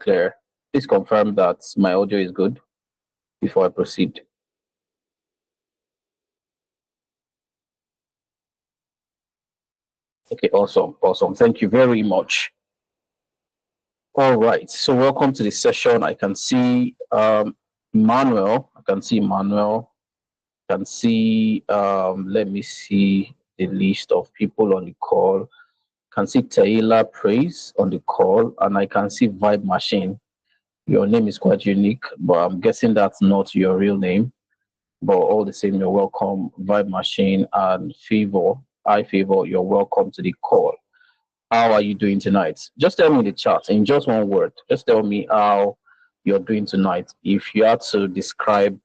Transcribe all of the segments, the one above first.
clear. Please confirm that my audio is good before I proceed. Okay, awesome, awesome. Thank you very much. All right, so welcome to the session. I can see Manuel. I can see Manuel. I can see, let me see the list of people on the call. I can see Taylor Praise on the call, and I can see Vibe Machine. Your name is quite unique, but I'm guessing that's not your real name. But all the same, you're welcome, Vibe Machine and Favor. Hi, Favor, you're welcome to the call. How are you doing tonight? Just tell me in the chat in just one word. Just tell me how you're doing tonight. If you had to describe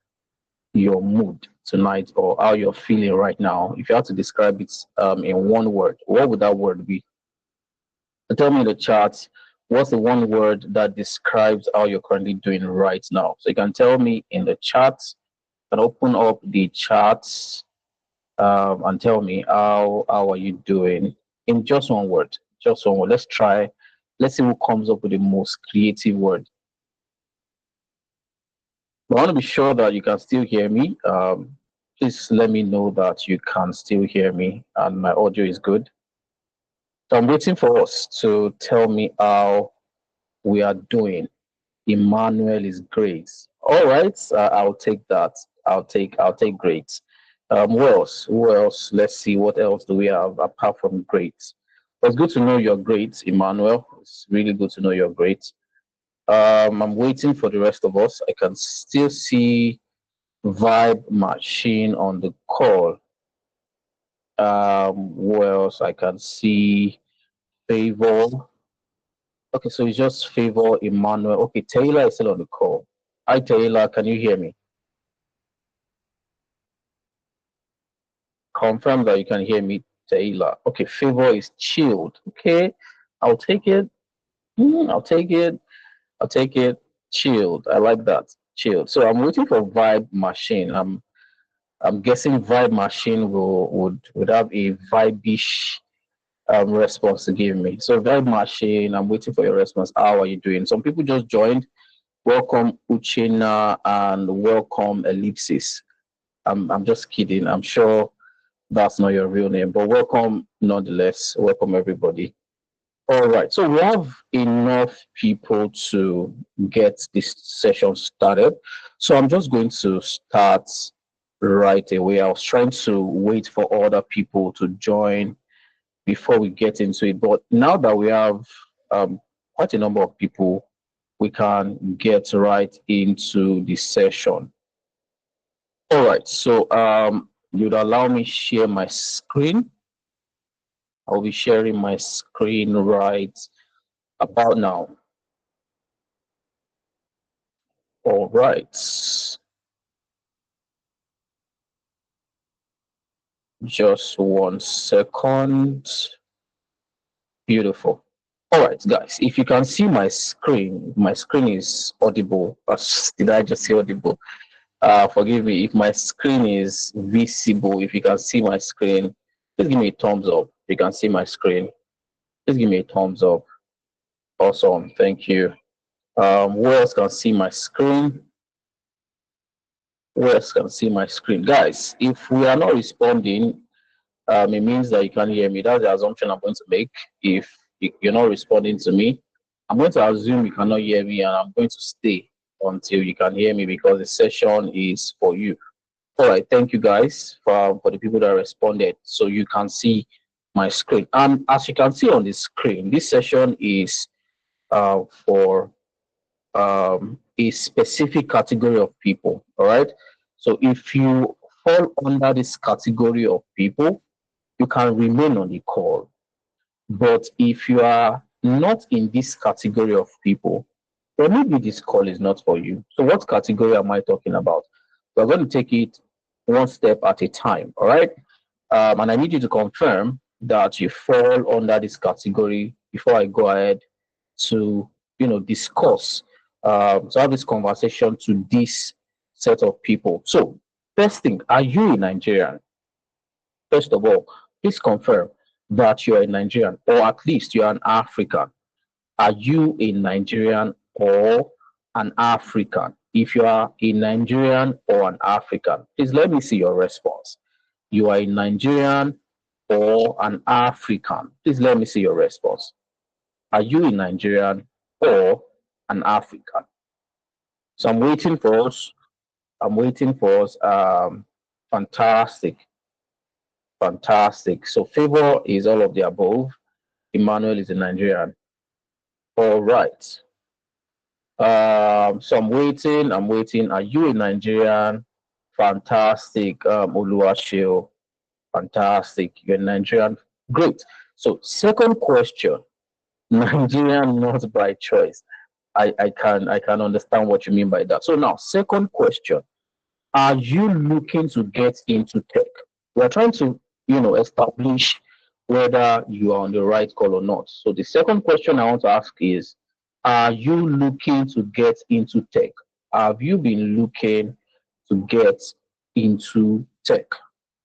your mood tonight or how you're feeling right now, if you had to describe it in one word, what would that word be? Tell me in the chat, what's the one word that describes how you're currently doing right now? So you can tell me in the chat, and open up the chats and tell me how are you doing in just one word. Just one word. Let's try. Let's see who comes up with the most creative word. I want to be sure that you can still hear me. Please let me know that you can still hear me and my audio is good. So I'm waiting for us to tell me how we are doing. Emmanuel is great. All right, I'll take that. I'll take great. Who else? Who else? Let's see. What else do we have apart from great? It's good to know you're great, Emmanuel. It's really good to know you're great. I'm waiting for the rest of us. I can still see Vibe Machine on the call. Who else? I can see Favor. Okay, so it's just Favor, Emmanuel. Okay, Taylor is still on the call. Hi, Taylor. Can you hear me? Confirm that you can hear me, Taylor. Okay, Favor is chilled. Okay, I'll take it. I'll take it. I'll take it. Chilled. I like that. Chilled. So I'm waiting for Vibe Machine. I'm guessing Vibe Machine would have a vibe-ish response to give me. So Vibe Machine, I'm waiting for your response. How are you doing? Some people just joined. Welcome Uchina and welcome Ellipsis. I'm just kidding. I'm sure that's not your real name, but welcome nonetheless. Welcome everybody. All right, so we have enough people to get this session started. So I'm just going to start right away. I was trying to wait for other people to join before we get into it, but now that we have quite a number of people, we can get right into the session. All right, so you'd allow me share my screen. I'll be sharing my screen right about now. All right. Just 1 second. Beautiful. All right, guys, if you can see my screen is audible. Did I just say audible? Forgive me if my screen is visible. If you can see my screen, please give me a thumbs up. If you can see my screen, please give me a thumbs up. Awesome, thank you. Who else can see my screen? Who else can see my screen? Guys, if we are not responding, it means that you can't hear me. That's the assumption I'm going to make. If you're not responding to me, I'm going to assume you cannot hear me and I'm going to stay until you can hear me because the session is for you. All right, thank you guys for the people that responded. So you can see my screen. And as you can see on the screen, this session is for a specific category of people. All right. So if you fall under this category of people, you can remain on the call. But if you are not in this category of people, then maybe this call is not for you. So what category am I talking about? We're going to take it one step at a time. All right. And I need you to confirm that you fall under this category before I go ahead to, discuss, to have this conversation to this set of people. So first thing, are you a Nigerian? First of all, please confirm that you're a Nigerian, or at least you're an African. Are you a Nigerian or an African? If you are a Nigerian or an African, please let me see your response. You are a Nigerian or an African? Please let me see your response. Are you a Nigerian or an African? So I'm waiting for us. I'm waiting for us. Fantastic, fantastic. So Favor is all of the above. Emmanuel is a Nigerian. All right. So I'm waiting. I'm waiting. Are you a Nigerian? Fantastic. Oluwashio. Fantastic. You're a Nigerian. Great. So second question. Nigerian not by choice. I can understand what you mean by that. So now, second question. Are you looking to get into tech? We're trying to, establish whether you are on the right call or not. So the second question I want to ask is, are you looking to get into tech? Have you been looking to get into tech?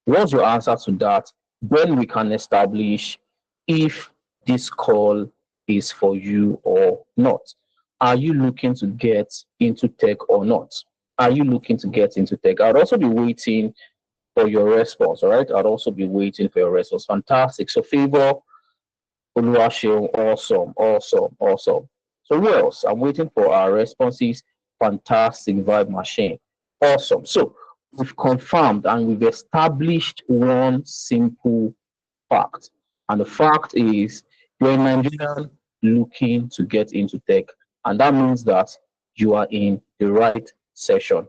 What's your answer to that? Then we can establish if this call is for you or not. Are you looking to get into tech or not? Are you looking to get into tech? I'd also be waiting for your response. All right. I'd also be waiting for your response. Fantastic. So, Favor, Oluwaseun, awesome, awesome, awesome. So, who else? I'm waiting for our responses. Fantastic, Vibe Machine. Awesome. So, we've confirmed and we've established one simple fact. And the fact is, you're a Nigerian looking to get into tech. And that means that you are in the right session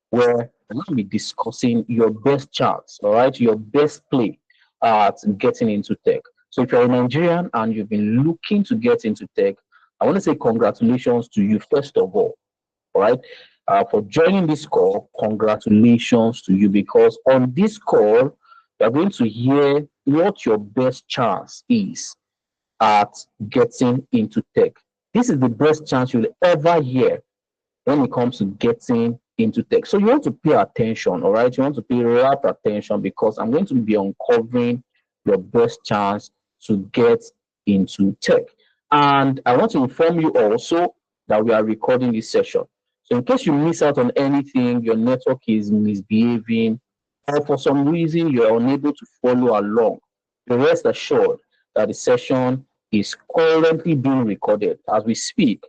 where we're going to be discussing your best chance, all right, your best play at getting into tech. So if you're a Nigerian and you've been looking to get into tech, I want to say congratulations to you, first of all right, for joining this call. Congratulations to you because on this call, you're going to hear what your best chance is at getting into tech. This is the best chance you'll ever hear when it comes to getting into tech. So you want to pay attention, all right? You want to pay rapt attention because I'm going to be uncovering your best chance to get into tech. And I want to inform you also that we are recording this session. So in case you miss out on anything, your network is misbehaving, or for some reason you're unable to follow along, rest assured that the session is currently being recorded. As we speak,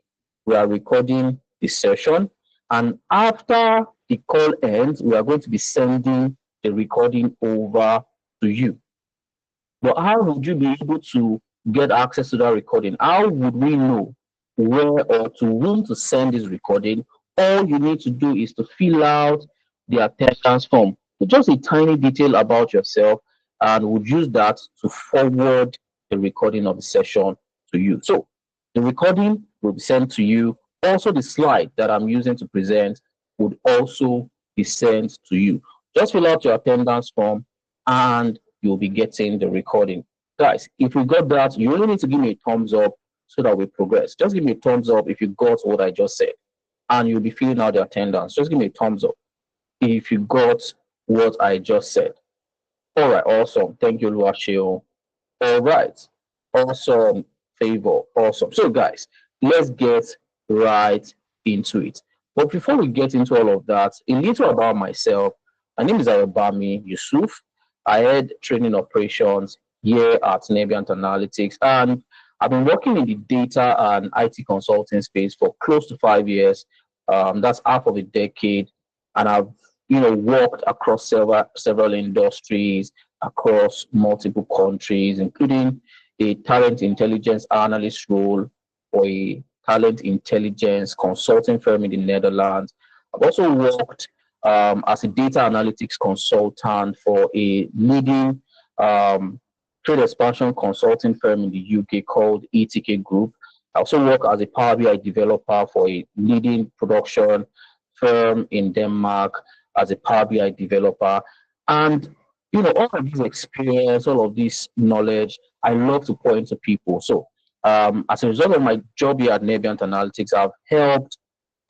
we are recording the session, and after the call ends, we are going to be sending the recording over to you. But how would you be able to get access to that recording? How would we know where or to whom to send this recording? All you need to do is to fill out the attendance form with just a tiny detail about yourself, and we'll use that to forward the recording of the session to you. So the recording will be sent to you. Also, the slide that I'm using to present would also be sent to you. Just fill out your attendance form and you'll be getting the recording. Guys, if you got that, you only need to give me a thumbs up so that we progress. Just give me a thumbs up if you got what I just said, and you'll be filling out the attendance. Just give me a thumbs up if you got what I just said. All right, awesome. Thank you, Luashio. All right, awesome, Favor, awesome. So, guys, let's get right into it. But before we get into all of that, a little about myself. My name is Ayobami Yusuf. I head training operations here at NIGERIAN Analytics, and I've been working in the data and IT consulting space for close to 5 years. That's half of a decade, and I've worked across several industries, across multiple countries, including a talent intelligence analyst role for a talent intelligence consulting firm in the Netherlands. I've also worked as a data analytics consultant for a leading trade expansion consulting firm in the UK called ETK Group. I also work as a Power BI developer for a leading production firm in Denmark as a Power BI developer. And all of this experience, all of this knowledge, I love to pour into people. So as a result of my job here at NIGERIAN Analytics, I've helped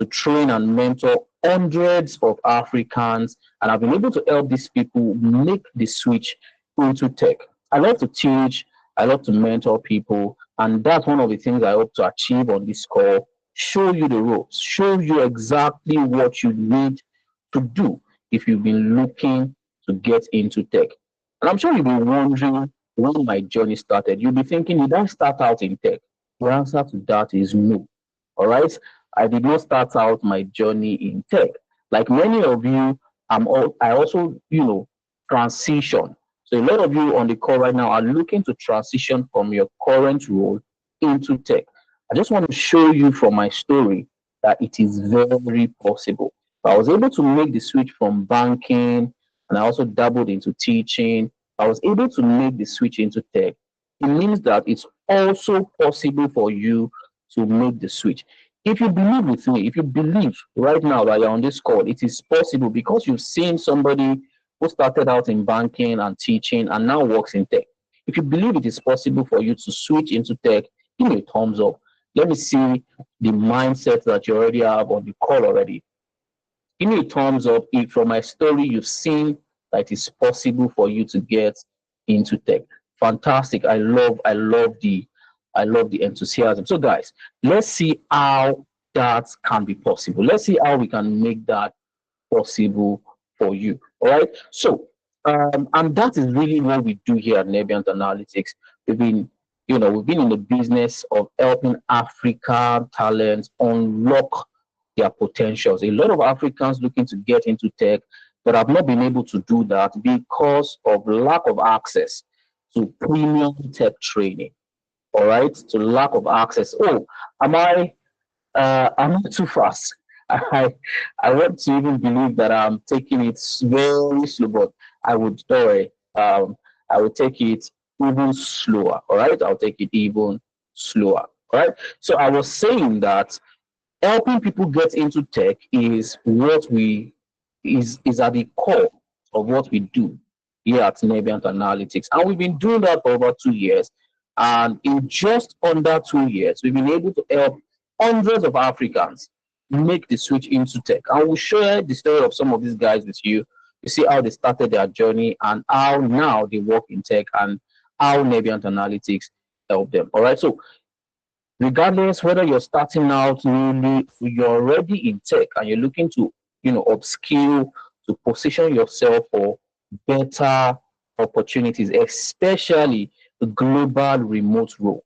to train and mentor hundreds of Africans, and I've been able to help these people make the switch into tech. I love to teach, I love to mentor people, and that's one of the things I hope to achieve on this call show you the ropes, show you exactly what you need to do if you've been looking to get into tech. And I'm sure you'll be wondering when my journey started. You'll be thinking, did I start out in tech? The answer to that is no. All right. I did not start out my journey in tech. Like many of you, I also, transition. So a lot of you on the call right now are looking to transition from your current role into tech. I just want to show you from my story that it is very possible. I was able to make the switch from banking and I also dabbled into teaching. I was able to make the switch into tech. It means that it's also possible for you to make the switch. If you believe with me, if you believe right now that you're on this call, it is possible because you've seen somebody who started out in banking and teaching and now works in tech. If you believe it is possible for you to switch into tech, give me a thumbs up. Let me see the mindset that you already have on the call already. Give me a thumbs up if from my story you've seen that it's possible for you to get into tech. Fantastic. I love the enthusiasm. So guys, let's see how that can be possible. Let's see how we can make that possible for you. All right. So, and that is really what we do here at Nebiant Analytics. We've been, we've been in the business of helping African talents unlock their potentials. A lot of Africans looking to get into tech, but have not been able to do that because of lack of access to premium tech training. All right, to lack of access. Oh, am I I'm not too fast. I I want to even believe that I'm taking it very slow, but I would don't worry. I will take it even slower. All right, I'll take it even slower. All right. So I was saying that helping people get into tech is what we is at the core of what we do here at Nebiant Analytics. And we've been doing that for over 2 years. And in just under 2 years, we've been able to help hundreds of Africans make the switch into tech. And we'll share the story of some of these guys with you. You see how they started their journey and how now they work in tech and how Nebiant Analytics help them. All right. So regardless whether you're starting out newly, you're already in tech and you're looking to, upskill to position yourself for better opportunities, especially the global remote role.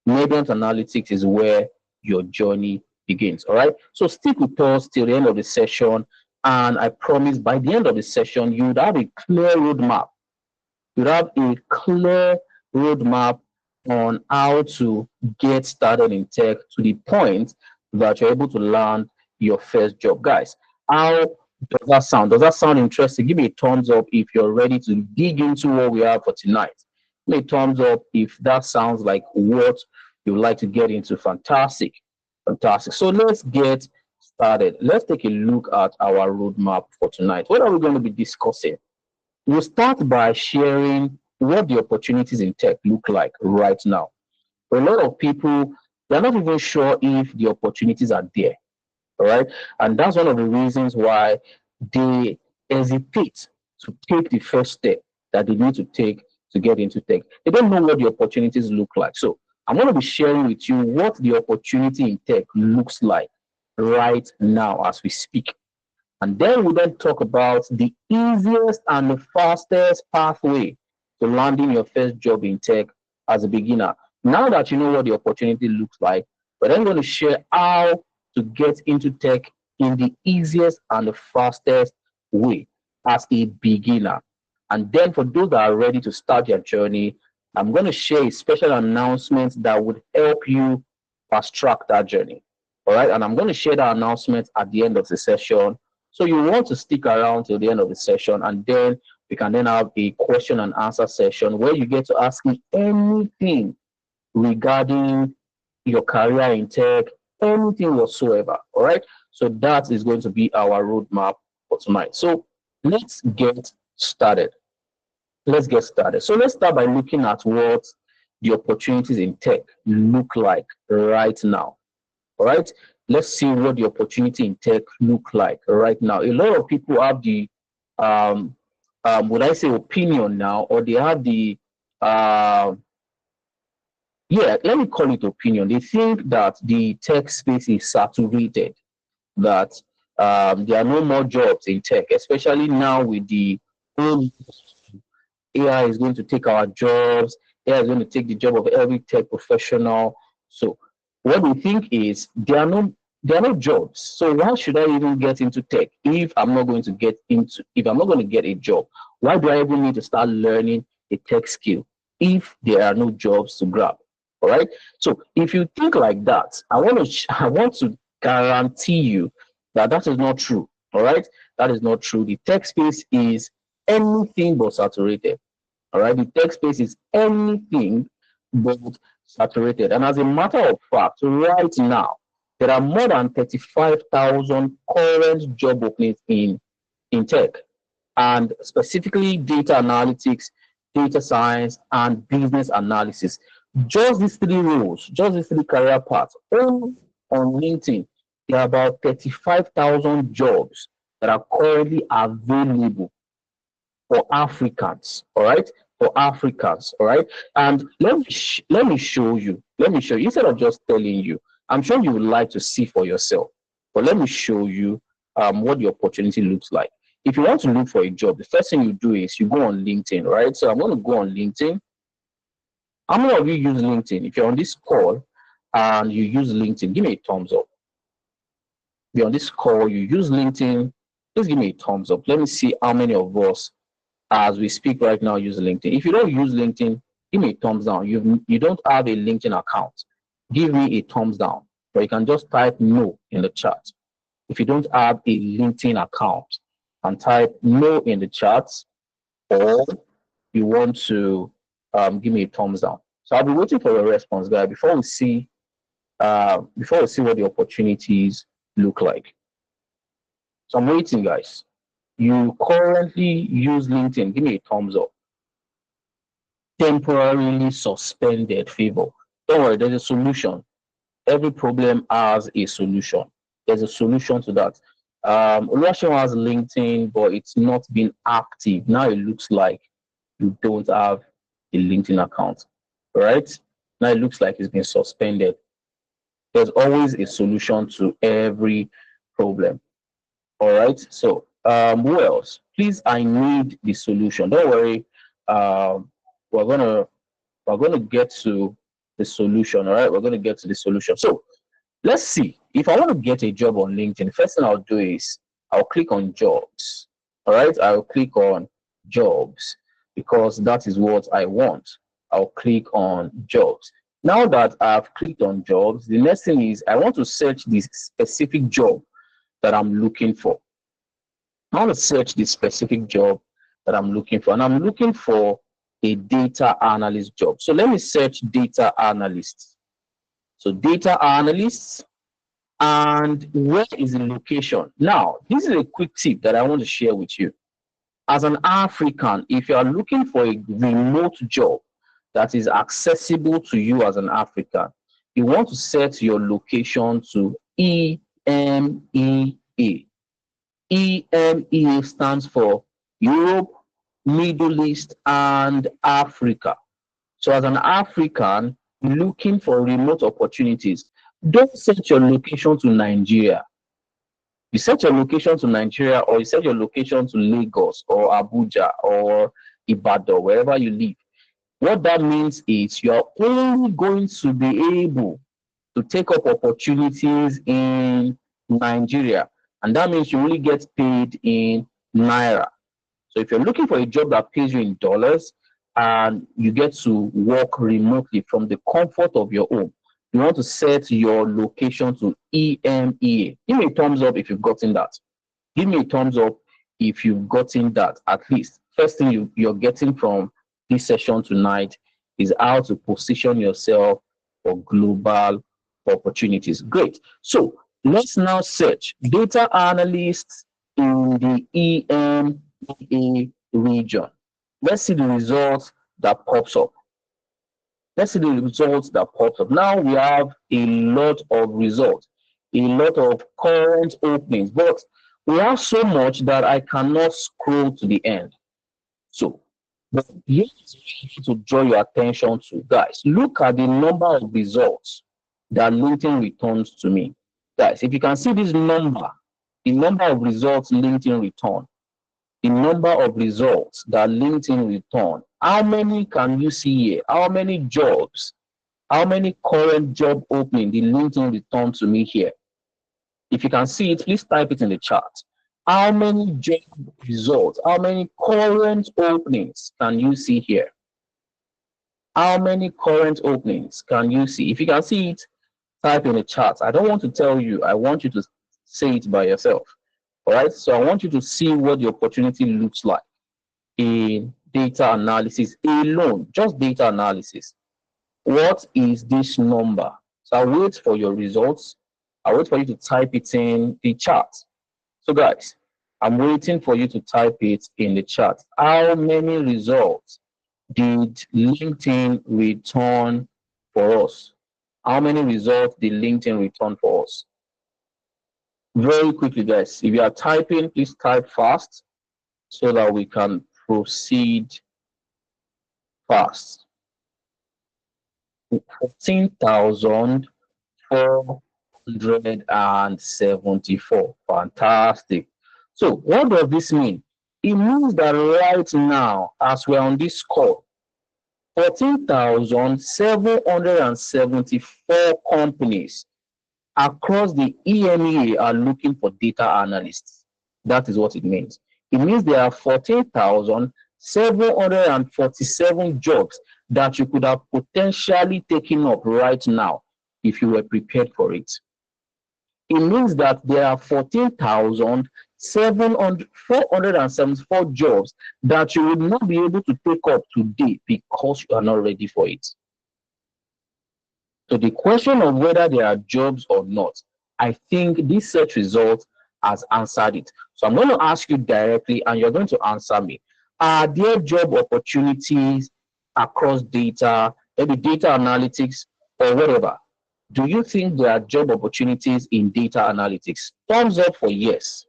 Radiant Analytics is where your journey begins. All right. So stick with us till the end of the session. And I promise by the end of the session, you would have a clear roadmap. You have a clear roadmap on how to get started in tech to the point that you're able to land your first job. Guys, how does that sound? Does that sound interesting? Give me a thumbs up if you're ready to dig into what we have for tonight. Give me a thumbs up if that sounds like what you'd like to get into. Fantastic. Fantastic. So let's get started. Let's take a look at our roadmap for tonight. What are we going to be discussing? We'll start by sharing what the opportunities in tech look like right now. For a lot of people, they're not even sure if the opportunities are there. All right. And that's one of the reasons why they hesitate to take the first step that they need to take to get into tech. They don't know what the opportunities look like. So I'm going to be sharing with you what the opportunity in tech looks like right now as we speak. And then we then talk about the easiest and the fastest pathway to landing your first job in tech as a beginner. Now that you know what the opportunity looks like, we're then going to share how to get into tech in the easiest and the fastest way as a beginner. And then for those that are ready to start their journey, I'm going to share a special announcement that would help you fast track that journey. All right. And I'm going to share that announcement at the end of the session. So you want to stick around till the end of the session, and then we can then have a question and answer session where you get to ask me anything regarding your career in tech, anything whatsoever. All right. So that is going to be our roadmap for tonight. So let's get started. Let's get started. So let's start by looking at what the opportunities in tech look like right now. All right. Let's see what the opportunity in tech look like right now. A lot of people have the um would I say opinion now, or they have the uh yeah, let me call it opinion. They think that the tech space is saturated, that there are no more jobs in tech, especially now with the whole AI is going to take our jobs. AI is going to take the job of every tech professional. So what we think is there are no jobs. So why should I even get into tech if I'm not going to get a job? Why do I even need to start learning a tech skill if there are no jobs to grab? All right. So if you think like that, I want to guarantee you that that is not true. All right. That is not true. The tech space is anything but saturated. All right, the tech space is anything but saturated. And as a matter of fact, right now, there are more than 35,000 current job openings in tech, and specifically data analytics, data science, and business analysis. Just these three roles, just these three career paths, only on LinkedIn, there are about 35,000 jobs that are currently available for Africans, all right? For Africans, all right? And let me show you. Let me show you. Instead of just telling you, I'm sure you would like to see for yourself. But let me show you what the opportunity looks like. If you want to look for a job, the first thing you do is you go on LinkedIn, right? So I'm going to go on LinkedIn. How many of you use LinkedIn? If you're on this call and you use LinkedIn, give me a thumbs up. If you're on this call, you use LinkedIn, please give me a thumbs up. Let me see how many of us as we speak right now use LinkedIn. If you don't use LinkedIn, give me a thumbs down. You don't have a LinkedIn account, give me a thumbs down. Or you can just type no in the chat. If you don't have a LinkedIn account, and type no in the chat, or you want to give me a thumbs down. So I'll be waiting for your response, guys, before we see what the opportunities look like. So I'm waiting, guys. You currently use LinkedIn, give me a thumbs up. Temporarily suspended favor. Don't worry, there's a solution. Every problem has a solution. There's a solution to that. Oluwaseun has LinkedIn, but it's not been active. Now it looks like you don't have a LinkedIn account, right? Now it looks like it's been suspended. There's always a solution to every problem. All right. So, who else? Please, I need the solution. Don't worry. We're gonna get to the solution. All right, we're gonna get to the solution. So let's see. If I want to get a job on LinkedIn, the first thing I'll do is I'll click on jobs. All right, I'll click on jobs because that is what I want. I'll click on jobs. Now that I've clicked on jobs, the next thing is I want to search this specific job that I'm looking for. I want to search the specific job that I'm looking for, and I'm looking for a data analyst job. So let me search data analysts. So data analysts, and where is the location? Now, this is a quick tip that I want to share with you. As an African, if you are looking for a remote job that is accessible to you as an African, you want to set your location to EMEA. EMEA stands for Europe, Middle East, and Africa. So as an African looking for remote opportunities, don't set your location to Nigeria. You set your location to Nigeria, or you set your location to Lagos or Abuja or Ibadan, wherever you live. What that means is you are only going to be able to take up opportunities in Nigeria. And that means you only get paid in Naira. So if you're looking for a job that pays you in dollars and you get to work remotely from the comfort of your home, you want to set your location to EMEA. Give me a thumbs up if you've gotten that. Give me a thumbs up if you've gotten that. At least first thing you're getting from this session tonight is how to position yourself for global opportunities. Great. So let's now search data analysts in the EMEA region. Let's see the results that pops up. Let's see the results that pops up. Now we have a lot of results, a lot of current openings, but we have so much that I cannot scroll to the end. So But here is what I need to draw your attention to, guys. Look at the number of results that LinkedIn returns to me. Guys, if you can see this number, the number of results LinkedIn return, the number of results that LinkedIn return, how many can you see here? How many jobs, how many current job opening did LinkedIn return to me here? If you can see it, please type it in the chat. How many job results, how many current openings can you see here? How many current openings can you see? If you can see it, type in the chat. I don't want to tell you, I want you to say it by yourself. All right, so I want you to see what the opportunity looks like in data analysis alone, just data analysis. What is this number? So I'll wait for your results. I'll wait for you to type it in the chat. So guys, I'm waiting for you to type it in the chat. How many results did LinkedIn return for us? How many results did LinkedIn return for us? Very quickly, guys. If you are typing, please type fast so that we can proceed fast. 14,474. Fantastic. So what does this mean? It means that right now, as we're on this call, 14,774 companies across the EMEA are looking for data analysts. That is what it means. It means there are 14,747 jobs that you could have potentially taken up right now if you were prepared for it. It means that there are 14,474 jobs that you would not be able to take up today because you are not ready for it. So the question of whether there are jobs or not, I think this search result has answered it. So I'm going to ask you directly and you're going to answer me. Are there job opportunities across data, maybe data analytics or whatever? Do you think there are job opportunities in data analytics? Thumbs up for yes.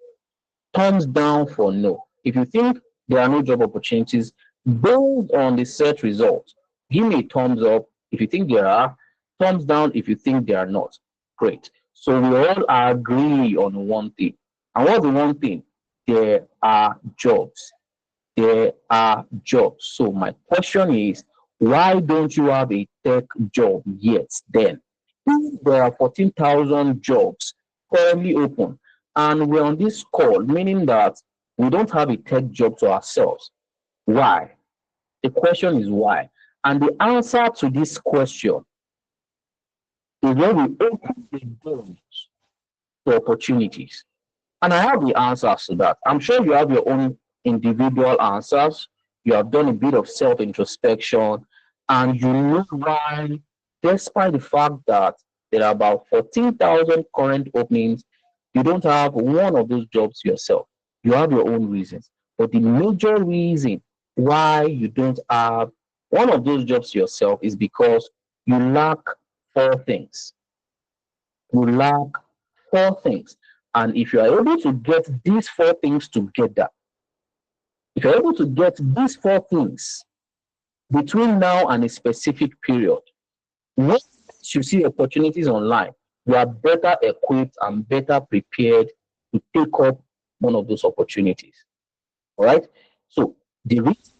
Thumbs down for no. If you think there are no job opportunities based on the search results, give me a thumbs up if you think there are. Thumbs down if you think they are not. Great. So we all agree on one thing. And what's the one thing? There are jobs. There are jobs. So my question is, why don't you have a tech job yet then? If there are 14,000 jobs currently open, and we're on this call, meaning that we don't have a tech job to ourselves. Why? The question is why. And the answer to this question is when we open the doors to opportunities. And I have the answers to that. I'm sure you have your own individual answers. You have done a bit of self-introspection, and you know why, despite the fact that there are about 14,000 current openings, you don't have one of those jobs yourself. You have your own reasons. But the major reason why you don't have one of those jobs yourself is because you lack four things. You lack four things. And if you are able to get these four things together, if you're able to get these four things between now and a specific period, once you see opportunities online, you are better equipped and better prepared to take up one of those opportunities. All right. So the reason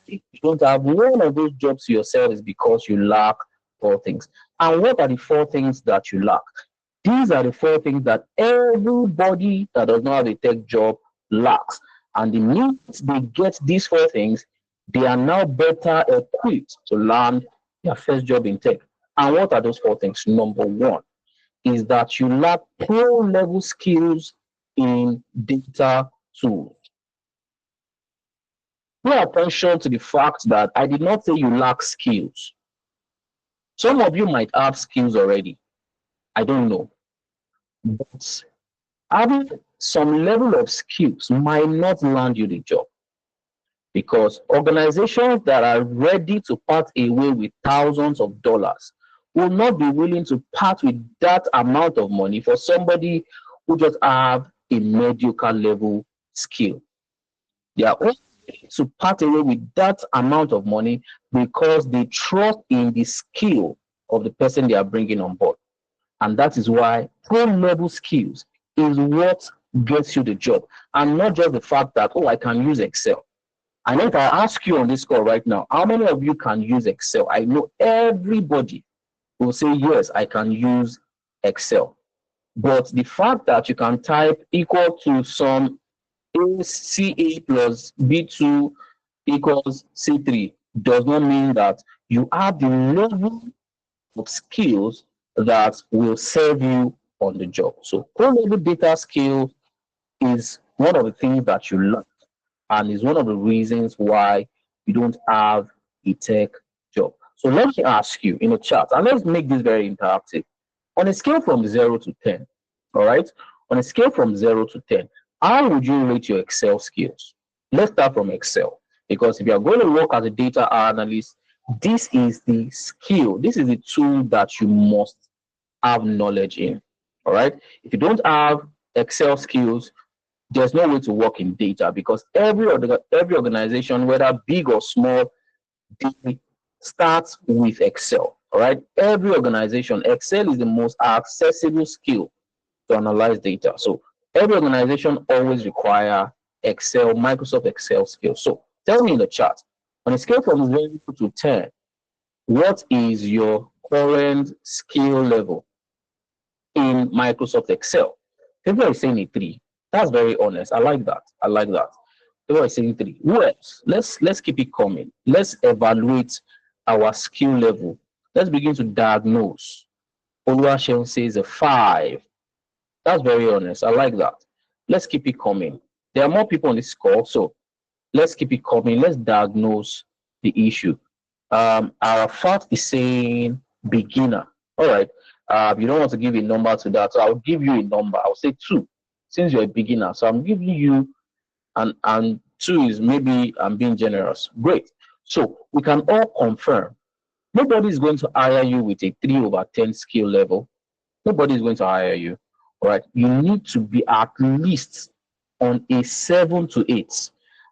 you don't have one of those jobs yourself is because you lack four things. And what are the four things that you lack? These are the four things that everybody that does not have a tech job lacks. And the minute they get these four things, they are now better equipped to land their first job in tech. And what are those four things? Number one is that you lack pro-level skills in data tools. Pay attention to the fact that I did not say you lack skills. Some of you might have skills already. I don't know. But having some level of skills might not land you the job. Because organizations that are ready to part away with thousands of dollars will not be willing to part with that amount of money for somebody who just have a mediocre level skill. They are only to part away with that amount of money because they trust in the skill of the person they are bringing on board. And that is why pro level skills is what gets you the job, and not just the fact that, oh, I can use Excel. And if I ask you on this call right now, how many of you can use Excel? I know everybody will say, yes, I can use Excel. But the fact that you can type equal to some CA plus B2 equals C3 does not mean that you have the level of skills that will serve you on the job. So pro level data skill is one of the things that you learn, and is one of the reasons why you don't have a tech job. So let me ask you in a chat, and let's make this very interactive. On a scale from 0 to 10, all right? On a scale from 0 to 10, how would you rate your Excel skills? Let's start from Excel, because if you are going to work as a data analyst, this is the skill, this is the tool that you must have knowledge in, all right? If you don't have Excel skills, there's no way to work in data, because every organization, whether big or small, they start with Excel. All right. Every organization, Excel is the most accessible skill to analyze data. So every organization always require Excel, Microsoft Excel skills. So tell me in the chat, on a scale from 0 to 10, what is your current skill level in Microsoft Excel? People are saying a 3. That's very honest. I like that. I like that. People are saying 3. Who else? Let's keep it coming. Let's evaluate our skill level. Let's begin to diagnose. Oluwaseun says a 5. That's very honest. I like that. Let's keep it coming. There are more people on this call, so let's keep it coming. Let's diagnose the issue. Our fact is saying beginner. All right. You don't want to give a number to that, so I'll give you a number. I'll say 2, since you're a beginner. So I'm giving you, and 2 is maybe I'm being generous. Great. So we can all confirm nobody is going to hire you with a 3/10 skill level. Nobody is going to hire you. All right. You need to be at least on a 7 to 8.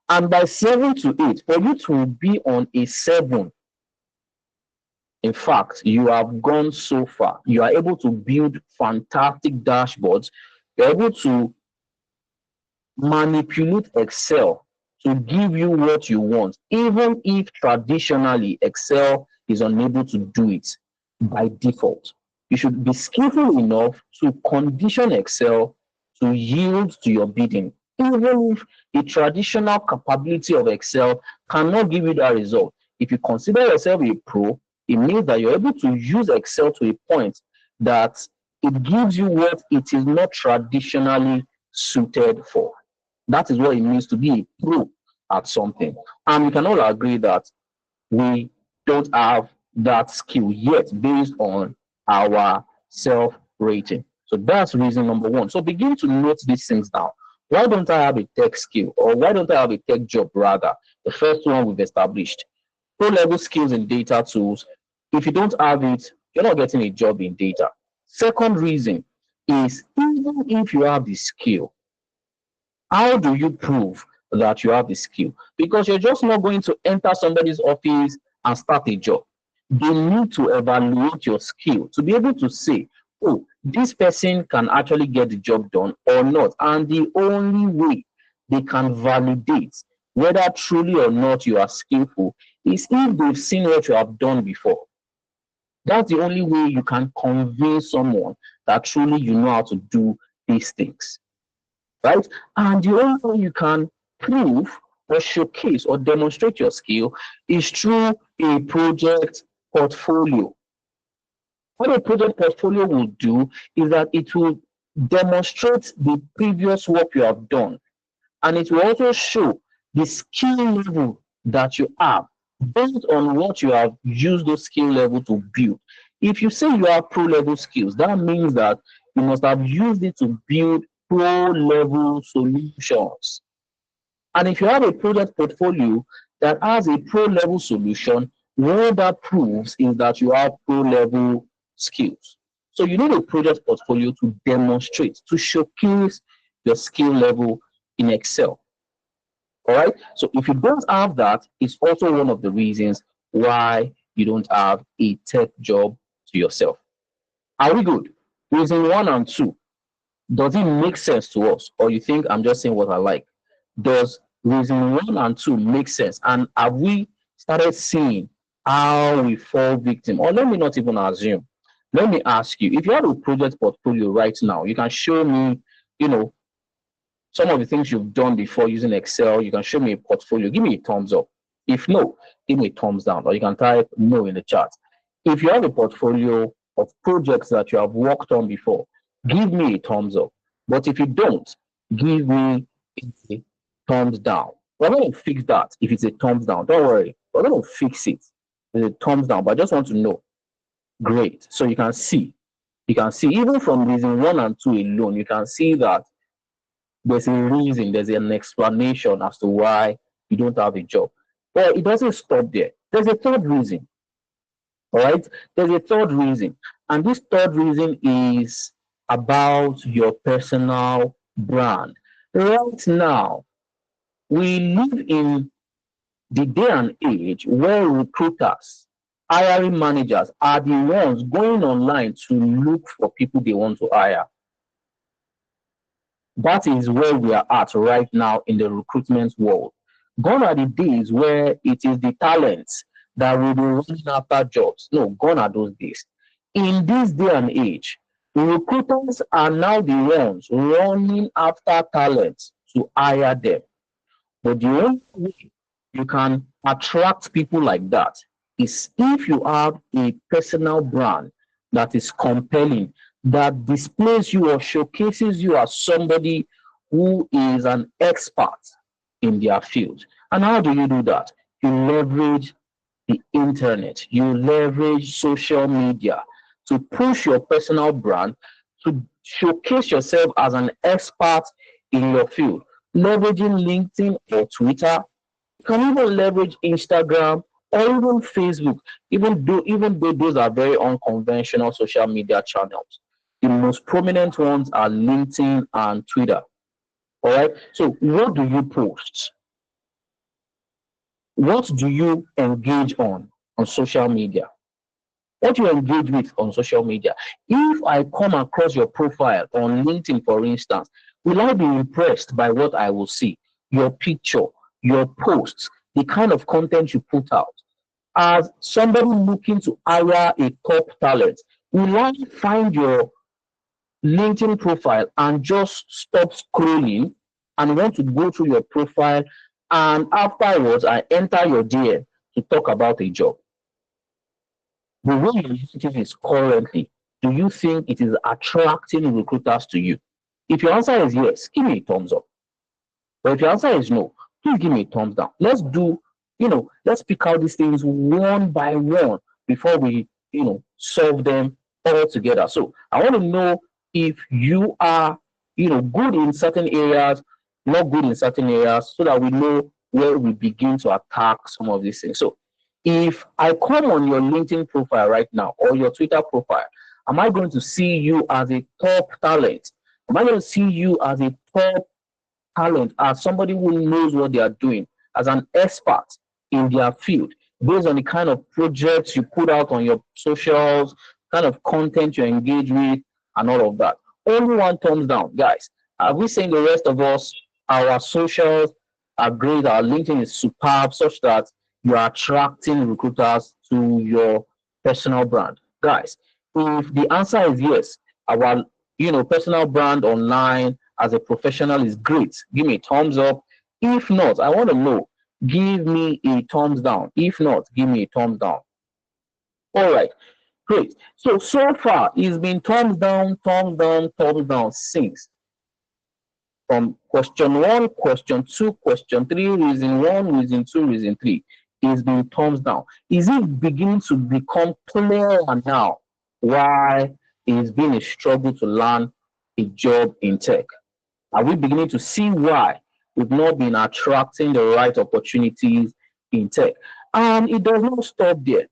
And by 7 to 8, for you to be on a 7, in fact, you have gone so far. You are able to build fantastic dashboards. You're able to manipulate Excel to give you what you want, even if traditionally Excel is unable to do it by default. You should be skillful enough to condition Excel to yield to your bidding, even if the traditional capability of Excel cannot give you that result. If you consider yourself a pro, it means that you're able to use Excel to a point that it gives you what it is not traditionally suited for. That is what it means to be a pro at something. And we can all agree that we don't have that skill yet based on our self-rating. So that's reason number 1. So begin to note these things down. Why don't I have a tech skill? Or why don't I have a tech job rather? The first one we've established. Pro-level skills in data tools. If you don't have it, you're not getting a job in data. Second reason is, even if you have the skill, how do you prove that you have the skill? Because you're just not going to enter somebody's office and start a job. They need to evaluate your skill to be able to say, oh, this person can actually get the job done or not. And the only way they can validate whether truly or not you are skillful is if they've seen what you have done before. That's the only way you can convince someone that truly you know how to do these things, right? And the only way you can prove or showcase or demonstrate your skill is through a project portfolio. What a project portfolio will do is that it will demonstrate the previous work you have done, and it will also show the skill level that you have based on what you have used those skill level to build. If you say you have pro level skills, that means that you must have used it to build pro level solutions. And if you have a project portfolio that has a pro level solution, what that proves is that you have pro level skills. So you need a project portfolio to demonstrate, to showcase your skill level in Excel. All right. So if you don't have that, it's also one of the reasons why you don't have a tech job to yourself. Are we good? Reason one and two. Does it make sense to us? Or you think I'm just saying what I like? Does reason one and two make sense? And have we started seeing how we fall victim? Or let me not even assume. Let me ask you, if you have a project portfolio right now, you can show me, you know, some of the things you've done before using Excel. You can show me a portfolio. Give me a thumbs up. If no, give me a thumbs down, or you can type no in the chat. If you have a portfolio of projects that you have worked on before, give me a thumbs up. But if you don't, give me a thumbs down. We're going to fix that if it's a thumbs down. Don't worry. We're going to fix it. It's a thumbs down, but I just want to know. Great. So you can see. You can see, even from reason one and two alone, you can see that there's a reason, there's an explanation as to why you don't have a job. But it doesn't stop there. There's a third reason. All right. There's a third reason. And this third reason is about your personal brand. Right now, we live in the day and age where recruiters, hiring managers are the ones going online to look for people they want to hire. That is where we are at right now in the recruitment world. Gone are the days where it is the talents that will be running after jobs. No, gone are those days. In this day and age, recruiters are now the ones running after talents to hire them. But the only way you can attract people like that is if you have a personal brand that is compelling, that displays you or showcases you as somebody who is an expert in their field. And how do you do that? You leverage the internet, you leverage social media to push your personal brand, to showcase yourself as an expert in your field, leveraging LinkedIn or Twitter. You can even leverage Instagram or even Facebook, even though those are very unconventional social media channels. The most prominent ones are LinkedIn and Twitter. All right. So what do you post? What do you engage on social media? What you engage with on social media? If I come across your profile on LinkedIn, for instance, will I be impressed by what I will see? Your picture, your posts, the kind of content you put out. As somebody looking to hire a top talent, will I find your LinkedIn profile and just stop scrolling and want to go through your profile, and afterwards I enter your DM to talk about a job? The way your LinkedIn is currently, do you think it is attracting recruiters to you? If your answer is yes, give me a thumbs up. But if your answer is no, please give me a thumbs down. Let's do, let's pick out these things one by one before we, solve them all together. So I want to know if you are, good in certain areas, not good in certain areas, so that we know where we begin to attack some of these things. So if I come on your LinkedIn profile right now or your Twitter profile, am I going to see you as a top talent? Am I going to see you as a top talent, as somebody who knows what they are doing, as an expert in their field, based on the kind of projects you put out on your socials, kind of content you engage with, and all of that? Only one thumbs down, guys. Are we saying the rest of us, our socials are great, our LinkedIn is superb, such that you are attracting recruiters to your personal brand? Guys, if the answer is yes, our personal brand online as a professional is great, give me a thumbs up. If not, I want to know, give me a thumbs down. If not, give me a thumbs down. All right, great. So far it's been thumbs down, thumbs down, thumbs down since from question one, question two, question three, reason one, reason two, reason three. It's been thumbs down. Is it beginning to become clearer now why it's been a struggle to land a job in tech? Are we beginning to see why we've not been attracting the right opportunities in tech? And it does not stop there.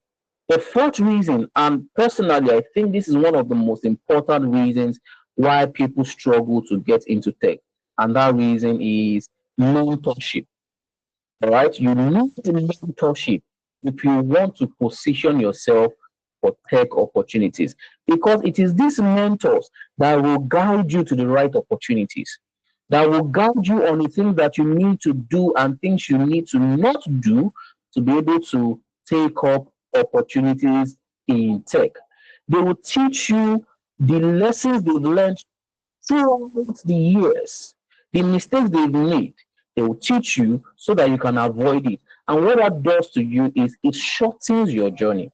The fourth reason, and personally, I think this is one of the most important reasons why people struggle to get into tech, and that reason is mentorship. All right, you need a mentorship if you want to position yourself for tech opportunities, because it is these mentors that will guide you to the right opportunities, that will guide you on the things that you need to do and things you need to not do to be able to take up opportunities in tech. They will teach you the lessons they've learned throughout the years, the mistakes they've made. They will teach you so that you can avoid it. And what that does to you is it shortens your journey.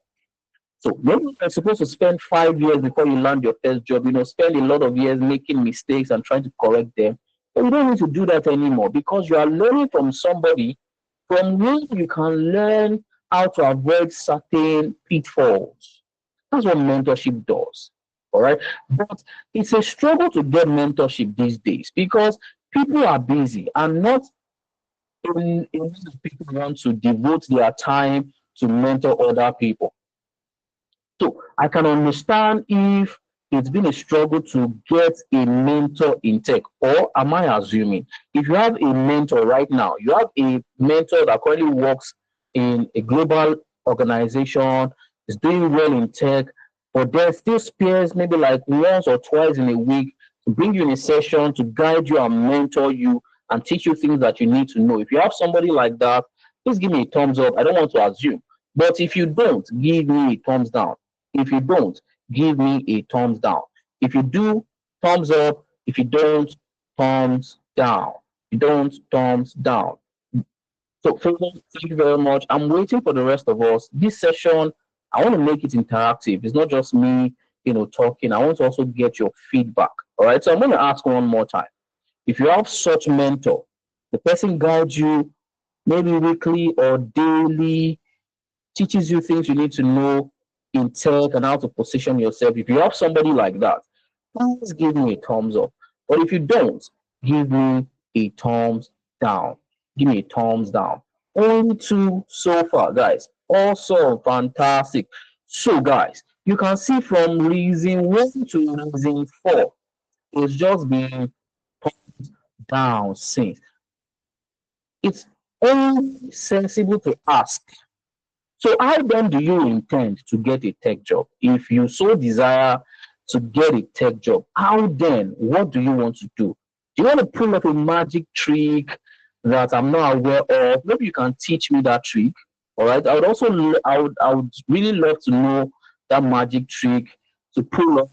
So maybe you're supposed to spend 5 years before you land your first job, spend a lot of years making mistakes and trying to correct them. But you don't need to do that anymore because you are learning from somebody from whom you can learn how to avoid certain pitfalls. That's what mentorship does. All right. But it's a struggle to get mentorship these days because people are busy and not in people want to devote their time to mentor other people. So I can understand if it's been a struggle to get a mentor in tech, or am I assuming if you have a mentor right now, you have a mentor that currently works in a global organization, is doing well in tech, but there still spares maybe like once or twice in a week to bring you in a session to guide you and mentor you and teach you things that you need to know. If you have somebody like that, please give me a thumbs up. I don't want to assume. But if you don't, give me a thumbs down. If you don't, give me a thumbs down. If you do, thumbs up. If you don't, thumbs down. If you don't, thumbs down. So, thank you very much. I'm waiting for the rest of us. This session, I want to make it interactive. It's not just me, talking. I want to also get your feedback. All right. So I'm going to ask one more time. If you have such mentor, the person guides you maybe weekly or daily, teaches you things you need to know in tech and how to position yourself. If you have somebody like that, please give me a thumbs up. But if you don't, give me a thumbs down. Give me a thumbs down. Only two so far, guys. Awesome, fantastic. So, guys, you can see from reason 1 to reason 4, it's just been thumbs down since. It's only sensible to ask, so how then do you intend to get a tech job? If you so desire to get a tech job, how then, what do you want to do? Do you want to pull up a magic trick that I'm not aware of? Maybe you can teach me that trick. All right. I would also, I would really love to know that magic trick to pull up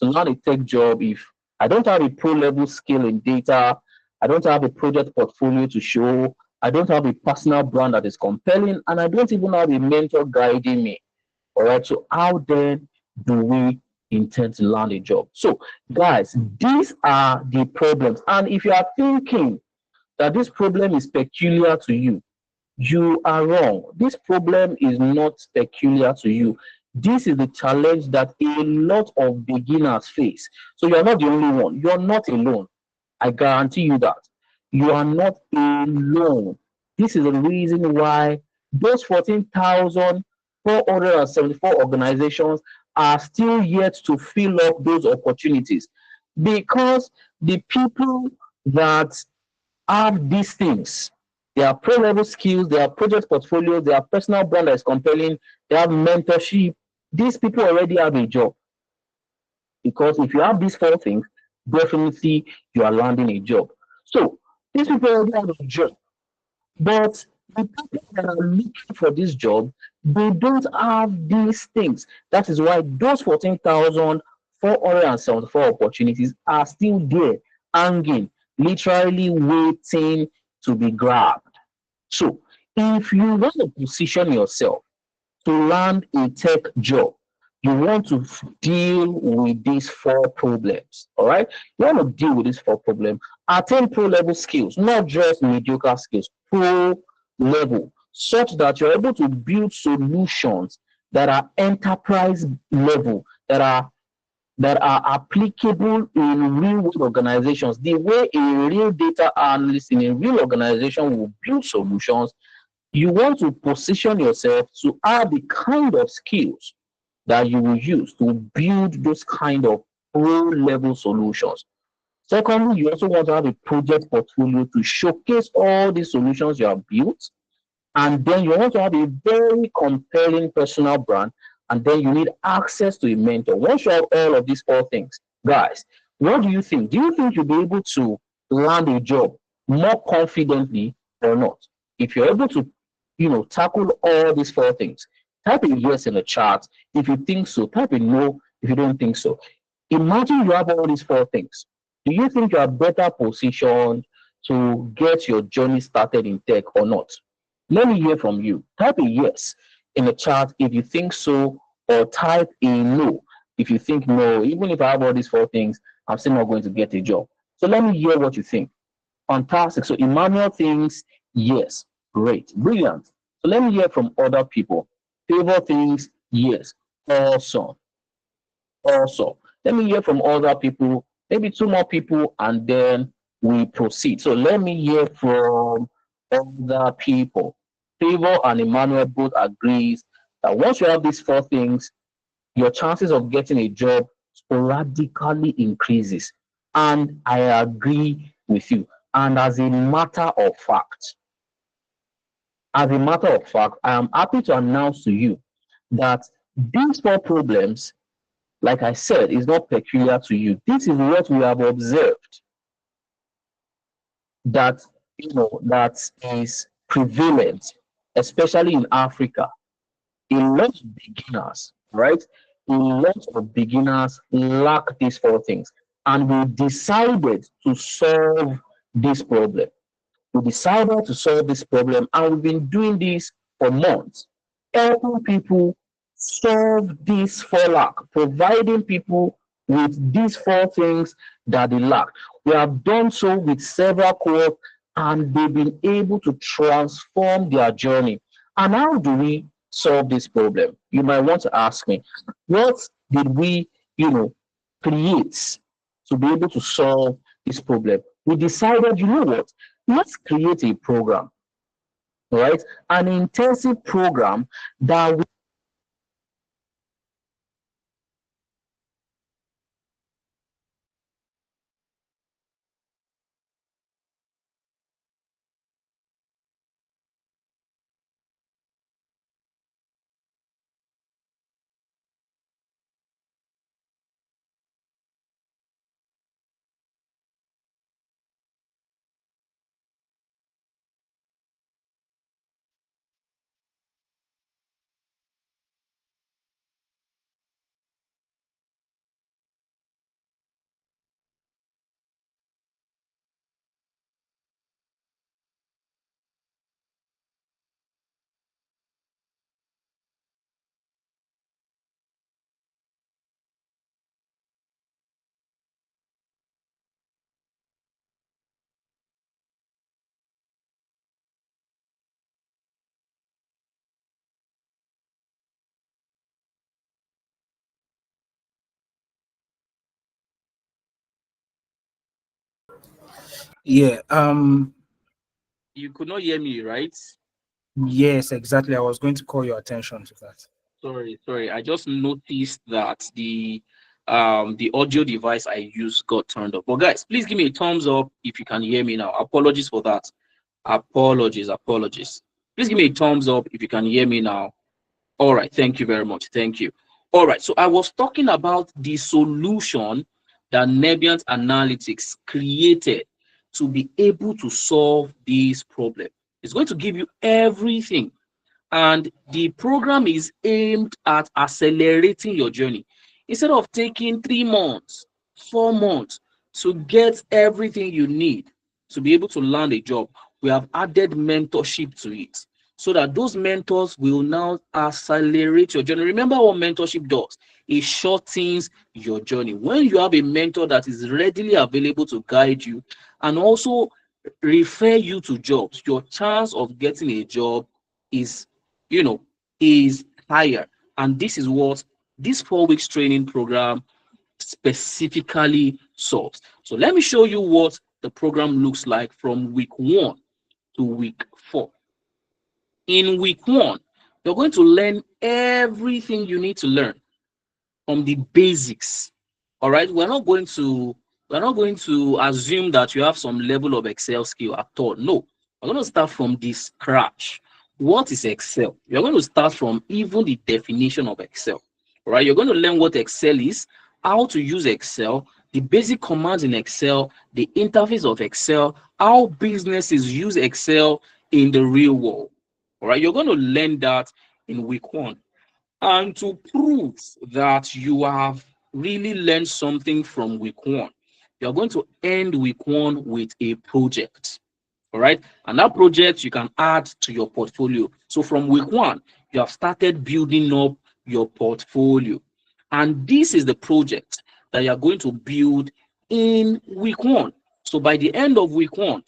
to learn a tech job. If I don't have a pro level skill in data, I don't have a project portfolio to show, I don't have a personal brand that is compelling, and I don't even have a mentor guiding me. All right. So, how then do we intend to land a job? So, guys, these are the problems. And if you are thinking that this problem is peculiar to you, you are wrong. This problem is not peculiar to you. This is the challenge that a lot of beginners face. So, you're not the only one. You're not alone. I guarantee you that. You are not alone. This is the reason why those 14,474 organizations are still yet to fill up those opportunities, because the people that have these things, they have pro level skills, they have project portfolios, they have personal brand that is compelling, they have mentorship. These people already have a job, because if you have these 4 things, definitely you are landing a job. So these people already have a job, but the people that are looking for this job, they don't have these things. That is why those 14,474 opportunities are still there, hanging, literally waiting to be grabbed. So if you want to position yourself to land a tech job, you want to deal with these 4 problems. All right. You want to deal with these 4 problems. Attain pro level skills, not just mediocre skills, pro level, such that you're able to build solutions that are enterprise level, that are applicable in real world organizations. The way a real data analyst in a real organization will build solutions, you want to position yourself to have the kind of skills that you will use to build those kind of pro level solutions. Secondly, you also want to have a project portfolio to showcase all the solutions you have built. And then you want to have a very compelling personal brand, and then you need access to a mentor. Once you have all of these four things, guys, what do you think? Do you think you'll be able to land a job more confidently or not? If you're able to, tackle all these four things, type a yes in the chat if you think so, type a no if you don't think so. Imagine you have all these four things. Do you think you are better positioned to get your journey started in tech or not? Let me hear from you. Type a yes in the chat if you think so, or type a no if you think no. Even if I have all these four things, I'm still not going to get a job. So let me hear what you think. Fantastic. So Emmanuel thinks yes. Great. Brilliant. So let me hear from other people. Favor thinks yes. Awesome. Also, let me hear from other people, maybe two more people, and then we proceed. So let me hear from other people. Favor and Emmanuel both agrees that once you have these four things, your chances of getting a job sporadically increases. And I agree with you. And as a matter of fact, I am happy to announce to you that these four problems, like I said, is not peculiar to you. This is what we have observed that that is prevalent, especially in Africa. A lot of beginners, right? A lot of beginners lack these four things, and we decided to solve this problem. We decided to solve this problem, and we've been doing this for months, helping people solve this for lack, providing people with these four things that they lack. We have done so with several cohorts, and they've been able to transform their journey. And how do we solve this problem? You might want to ask me, what did we, create to be able to solve this problem? We decided, you know what? Let's create a program, right? An intensive program that will. Yeah. You could not hear me, right? Yes, exactly. I was going to call your attention to that. Sorry. I just noticed that the audio device I used got turned off. But guys, please give me a thumbs up if you can hear me now. Apologies for that. Apologies. Please give me a thumbs up if you can hear me now. All right, thank you very much. Thank you. All right, so I was talking about the solution that Nebiant Analytics created to be able to solve this problem. It's going to give you everything, and the program is aimed at accelerating your journey. Instead of taking 3 months, 4 months to get everything you need to be able to land a job, we have added mentorship to it so that those mentors will now accelerate your journey. Remember what mentorship does? It shortens your journey. When you have a mentor that is readily available to guide you and also refer you to jobs, your chance of getting a job is you know, is higher. And this is what this 4 weeks training program specifically solves. So let me show you what the program looks like from week 1 to week 4. In week 1, you're going to learn everything you need to learn from the basics. All right, we're not going to assume that you have some level of Excel skill at all. No, we're going to start from the scratch. What is Excel? You're going to start from even the definition of Excel. All right, you're going to learn what Excel is, how to use Excel, the basic commands in Excel, the interface of Excel, how businesses use Excel in the real world. All right, you're going to learn that in week 1. And to prove that you have really learned something from week 1, you're going to end week 1 with a project. All right, and that project you can add to your portfolio. So from week 1, you have started building up your portfolio, and this is the project that you are going to build in week 1. So by the end of week 1,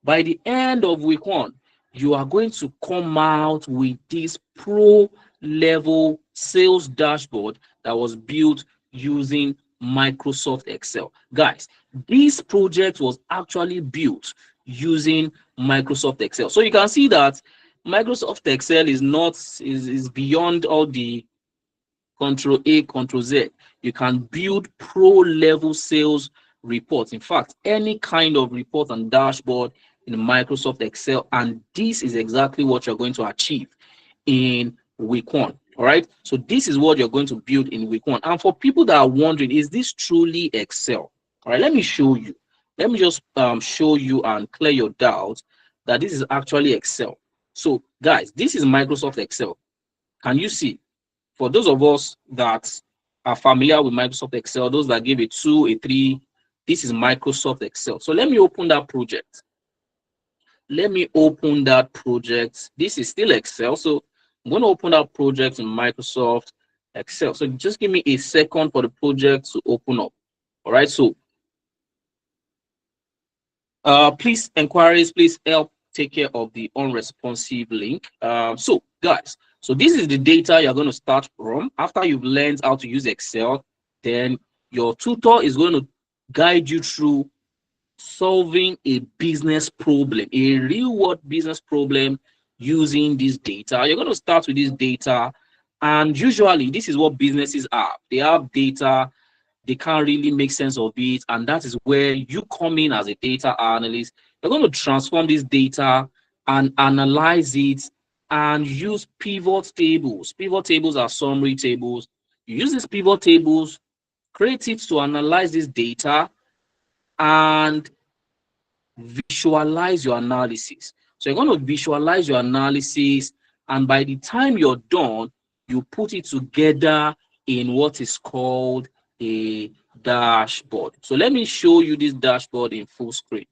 by the end of week 1, you are going to come out with this pro level sales dashboard that was built using Microsoft Excel. Guys, this project was actually built using Microsoft Excel. So you can see that Microsoft Excel is not is beyond all the Control A, Control Z. You can build pro level sales reports. In fact, any kind of report and dashboard in Microsoft Excel, and this is exactly what you're going to achieve in week 1. All right, so this is what you're going to build in week 1. And for people that are wondering, is this truly Excel? All right, let me show you. Let me just show you and clear your doubts that this is actually Excel. So guys, this is Microsoft Excel. Can you see? For those of us that are familiar with Microsoft Excel, those that give a 2, a 3, this is Microsoft Excel. So let me open that project. Let me open that project. This is still Excel. So I'm going to open that project in Microsoft Excel. So just give me a second for the project to open up. All right. So please, inquiries, please help take care of the unresponsive link. So guys, so this is the data you're going to start from. After you've learned how to use Excel, then your tutor is going to guide you through solving a business problem, a real world business problem using this data. You're going to start with this data, and usually this is what businesses have. They have data, they can't really make sense of it, and that is where you come in as a data analyst. You're going to transform this data and analyze it and use pivot tables. Pivot tables are summary tables. You use these pivot tables, create it to analyze this data and visualize your analysis. So you're going to visualize your analysis, and by the time you're done, you put it together in what is called a dashboard. So let me show you this dashboard in full screen.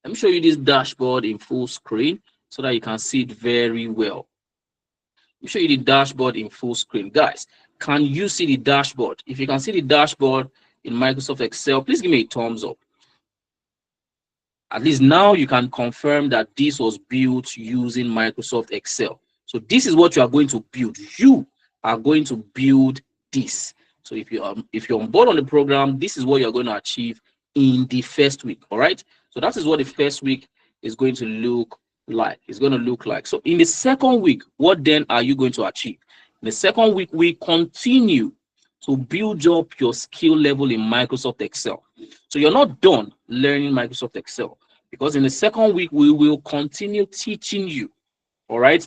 Let me show you this dashboard in full screen so that you can see it very well. Let me show you the dashboard in full screen. Guys, can you see the dashboard? If you can see the dashboard in Microsoft Excel, please give me a thumbs up. At least now you can confirm that this was built using Microsoft Excel. So this is what you are going to build. You are going to build this. So if you're on board on the program, this is what you're going to achieve in the first week. All right. So that is what the first week is going to look like. It's going to look like. So in the second week, what then are you going to achieve? In the second week, we continue to build up your skill level in Microsoft Excel. So you're not done learning Microsoft Excel, because in the second week, we will continue teaching you, all right,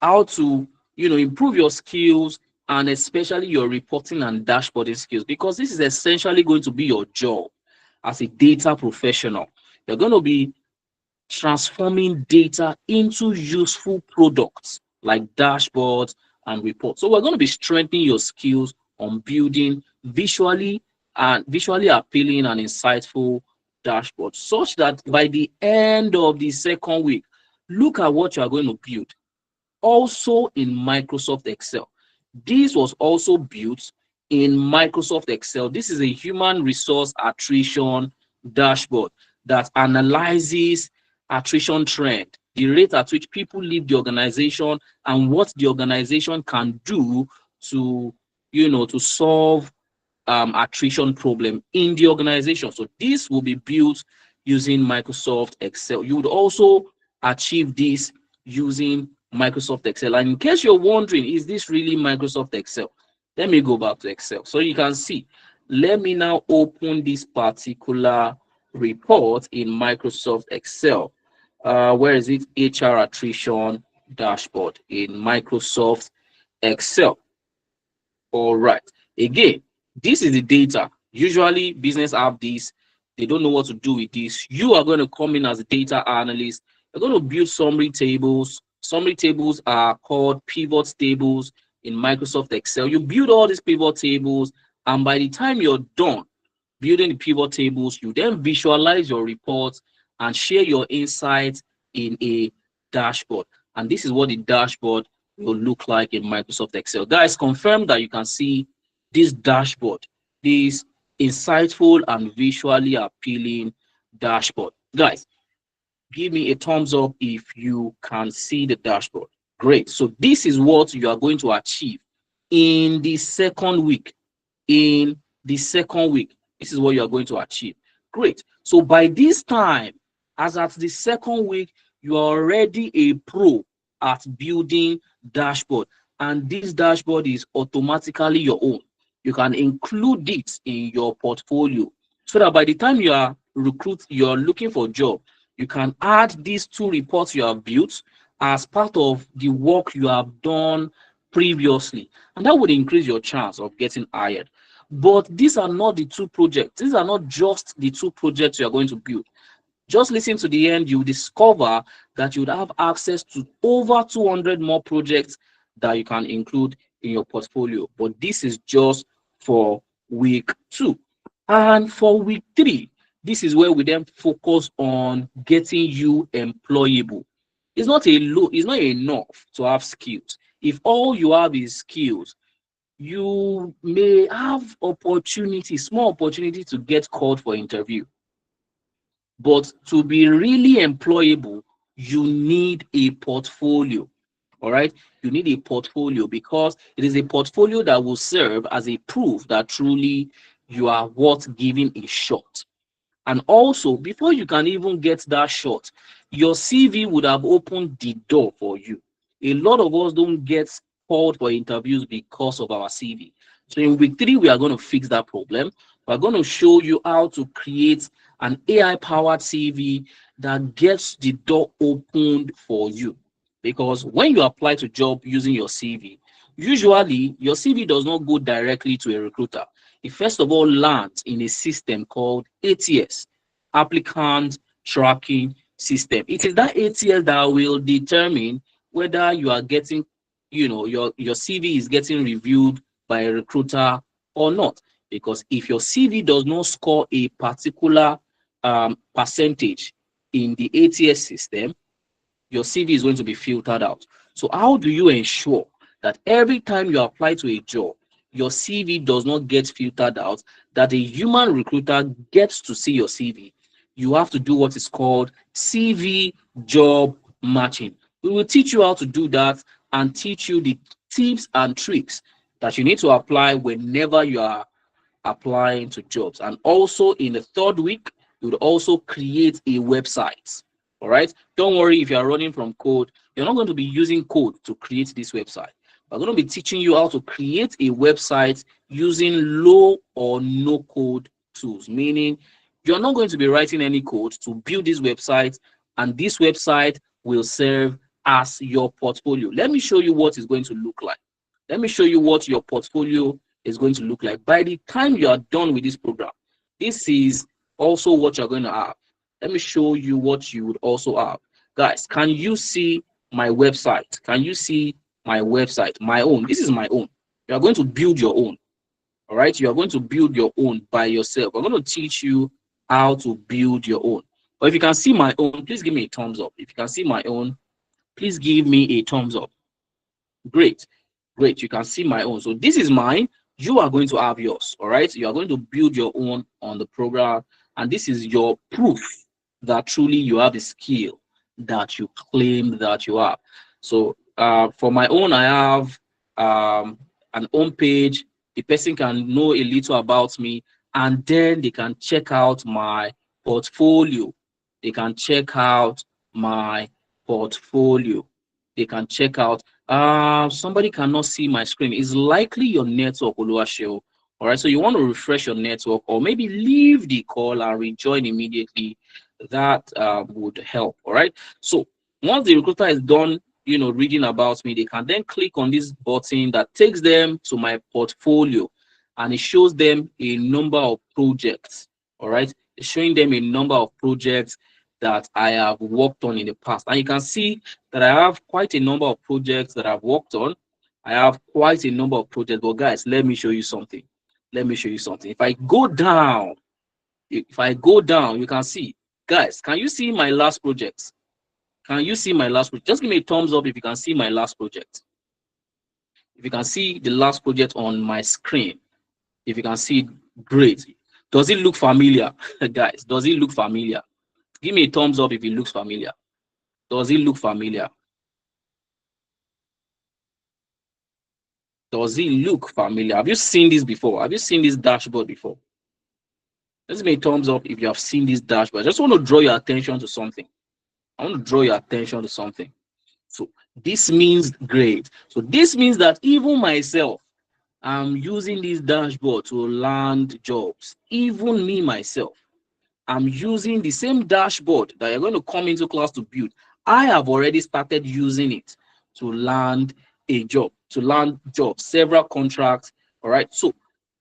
how to, improve your skills, and especially your reporting and dashboarding skills, because this is essentially going to be your job as a data professional. You're going to be transforming data into useful products like dashboards and reports. So we're going to be strengthening your skills on building visually appealing and insightful dashboards, such that by the end of the second week, look at what you are going to build also in Microsoft Excel. This was also built in Microsoft Excel. This is a human resource attrition dashboard that analyzes attrition trend, the rate at which people leave the organization, and what the organization can do to, to solve attrition problem in the organization. So this will be built using Microsoft Excel. You would also achieve this using Microsoft Excel. And in case you're wondering, is this really Microsoft Excel? Let me go back to Excel. So you can see, let me now open this particular report in Microsoft Excel. Where is it? HR attrition dashboard in Microsoft Excel. All right. Again, this is the data. Usually, business have this. They don't know what to do with this. You are going to come in as a data analyst. You're going to build summary tables. Summary tables are called pivot tables in Microsoft Excel. You build all these pivot tables, and by the time you're done building the pivot tables, you then visualize your reports and share your insights in a dashboard. And this is what the dashboard will look like in Microsoft Excel. Guys, confirm that you can see this dashboard, this insightful and visually appealing dashboard. Guys, give me a thumbs up if you can see the dashboard. Great. So this is what you are going to achieve in the second week. In the second week, this is what you are going to achieve. Great. So by this time, as at the second week, you are already a pro at building dashboard, and this dashboard is automatically your own. You can include it in your portfolio so that by the time you're looking for a job, you can add these two reports you have built as part of the work you have done previously, and that would increase your chance of getting hired. But these are not the two projects. These are not just the two projects you are going to build. Just listen to the end, you discover that you would have access to over 200 more projects that you can include in your portfolio. But this is just for week 2. And for week 3, this is where we then focus on getting you employable. It's not enough to have skills. If all you have is skills, you may have small opportunity to get called for interview. But to be really employable, you need a portfolio. All right. You need a portfolio because it is a portfolio that will serve as a proof that truly you are worth giving a shot. And also, before you can even get that shot, your CV would have opened the door for you. A lot of us don't get called for interviews because of our CV. So in week 3, we are going to fix that problem. We're going to show you how to create an AI-powered CV that gets the door opened for you. Because when you apply to job using your CV, usually your CV does not go directly to a recruiter. It first of all lands in a system called ATS, Applicant Tracking System. It is that ATS that will determine whether you are getting, your CV is getting reviewed by a recruiter or not. Because if your CV does not score a particular percentage in the ATS system, your CV is going to be filtered out. So how do you ensure that every time you apply to a job, your CV does not get filtered out, that a human recruiter gets to see your CV? You have to do what is called CV job matching. We will teach you how to do that and teach you the tips and tricks that you need to apply whenever you are applying to jobs. And also in the third week, you would also create a website. All right. Don't worry if you are running from code, you're not going to be using code to create this website. We're going to be teaching you how to create a website using low or no code tools, meaning you're not going to be writing any code to build this website, and this website will serve as your portfolio. Let me show you what it's going to look like. Let me show you what your portfolio is going to look like. By the time you are done with this program, this is also what you're going to have. Let me show you what you would also have. Guys, can you see my website? Can you see my website? My own. This is my own. You are going to build your own. All right. You are going to build your own by yourself. I'm going to teach you how to build your own. But if you can see my own, please give me a thumbs up. If you can see my own, please give me a thumbs up. Great. Great. You can see my own. So this is mine. You are going to have yours. All right. You are going to build your own on the program. And this is your proof that truly you have the skill that you claim that you have. So for my own, I have an home page. The person can know a little about me, and then they can check out my portfolio. They can check out my portfolio. They can check out. Somebody cannot see my screen. It's likely your network, Oluwaseun. All right, so you want to refresh your network, or maybe leave the call and rejoin immediately. That would help. All right. So once the recruiter is done reading about me, they can then click on this button that takes them to my portfolio, and it shows them a number of projects. All right, it's showing them a number of projects that I have worked on in the past, and you can see that I have quite a number of projects that I've worked on. I have quite a number of projects. But guys, let me show you something. Let me show you something. If I go down, you can see, guys, can you see my last project? Can you see my last project? Just give me a thumbs up if you can see my last project. If you can see the last project on my screen, if you can see it, great. Does it look familiar? Guys, does it look familiar? Give me a thumbs up if it looks familiar. Does it look familiar? Does it look familiar? Have you seen this before? Have you seen this dashboard before? Let's give me a thumbs up if you have seen this dashboard. I just want to draw your attention to something. I want to draw your attention to something. So this means great. So this means that even myself, I'm using this dashboard to land jobs. Even me myself, I'm using the same dashboard that you're going to come into class to build. I have already started using it to land a job, to land jobs, several contracts. All right. So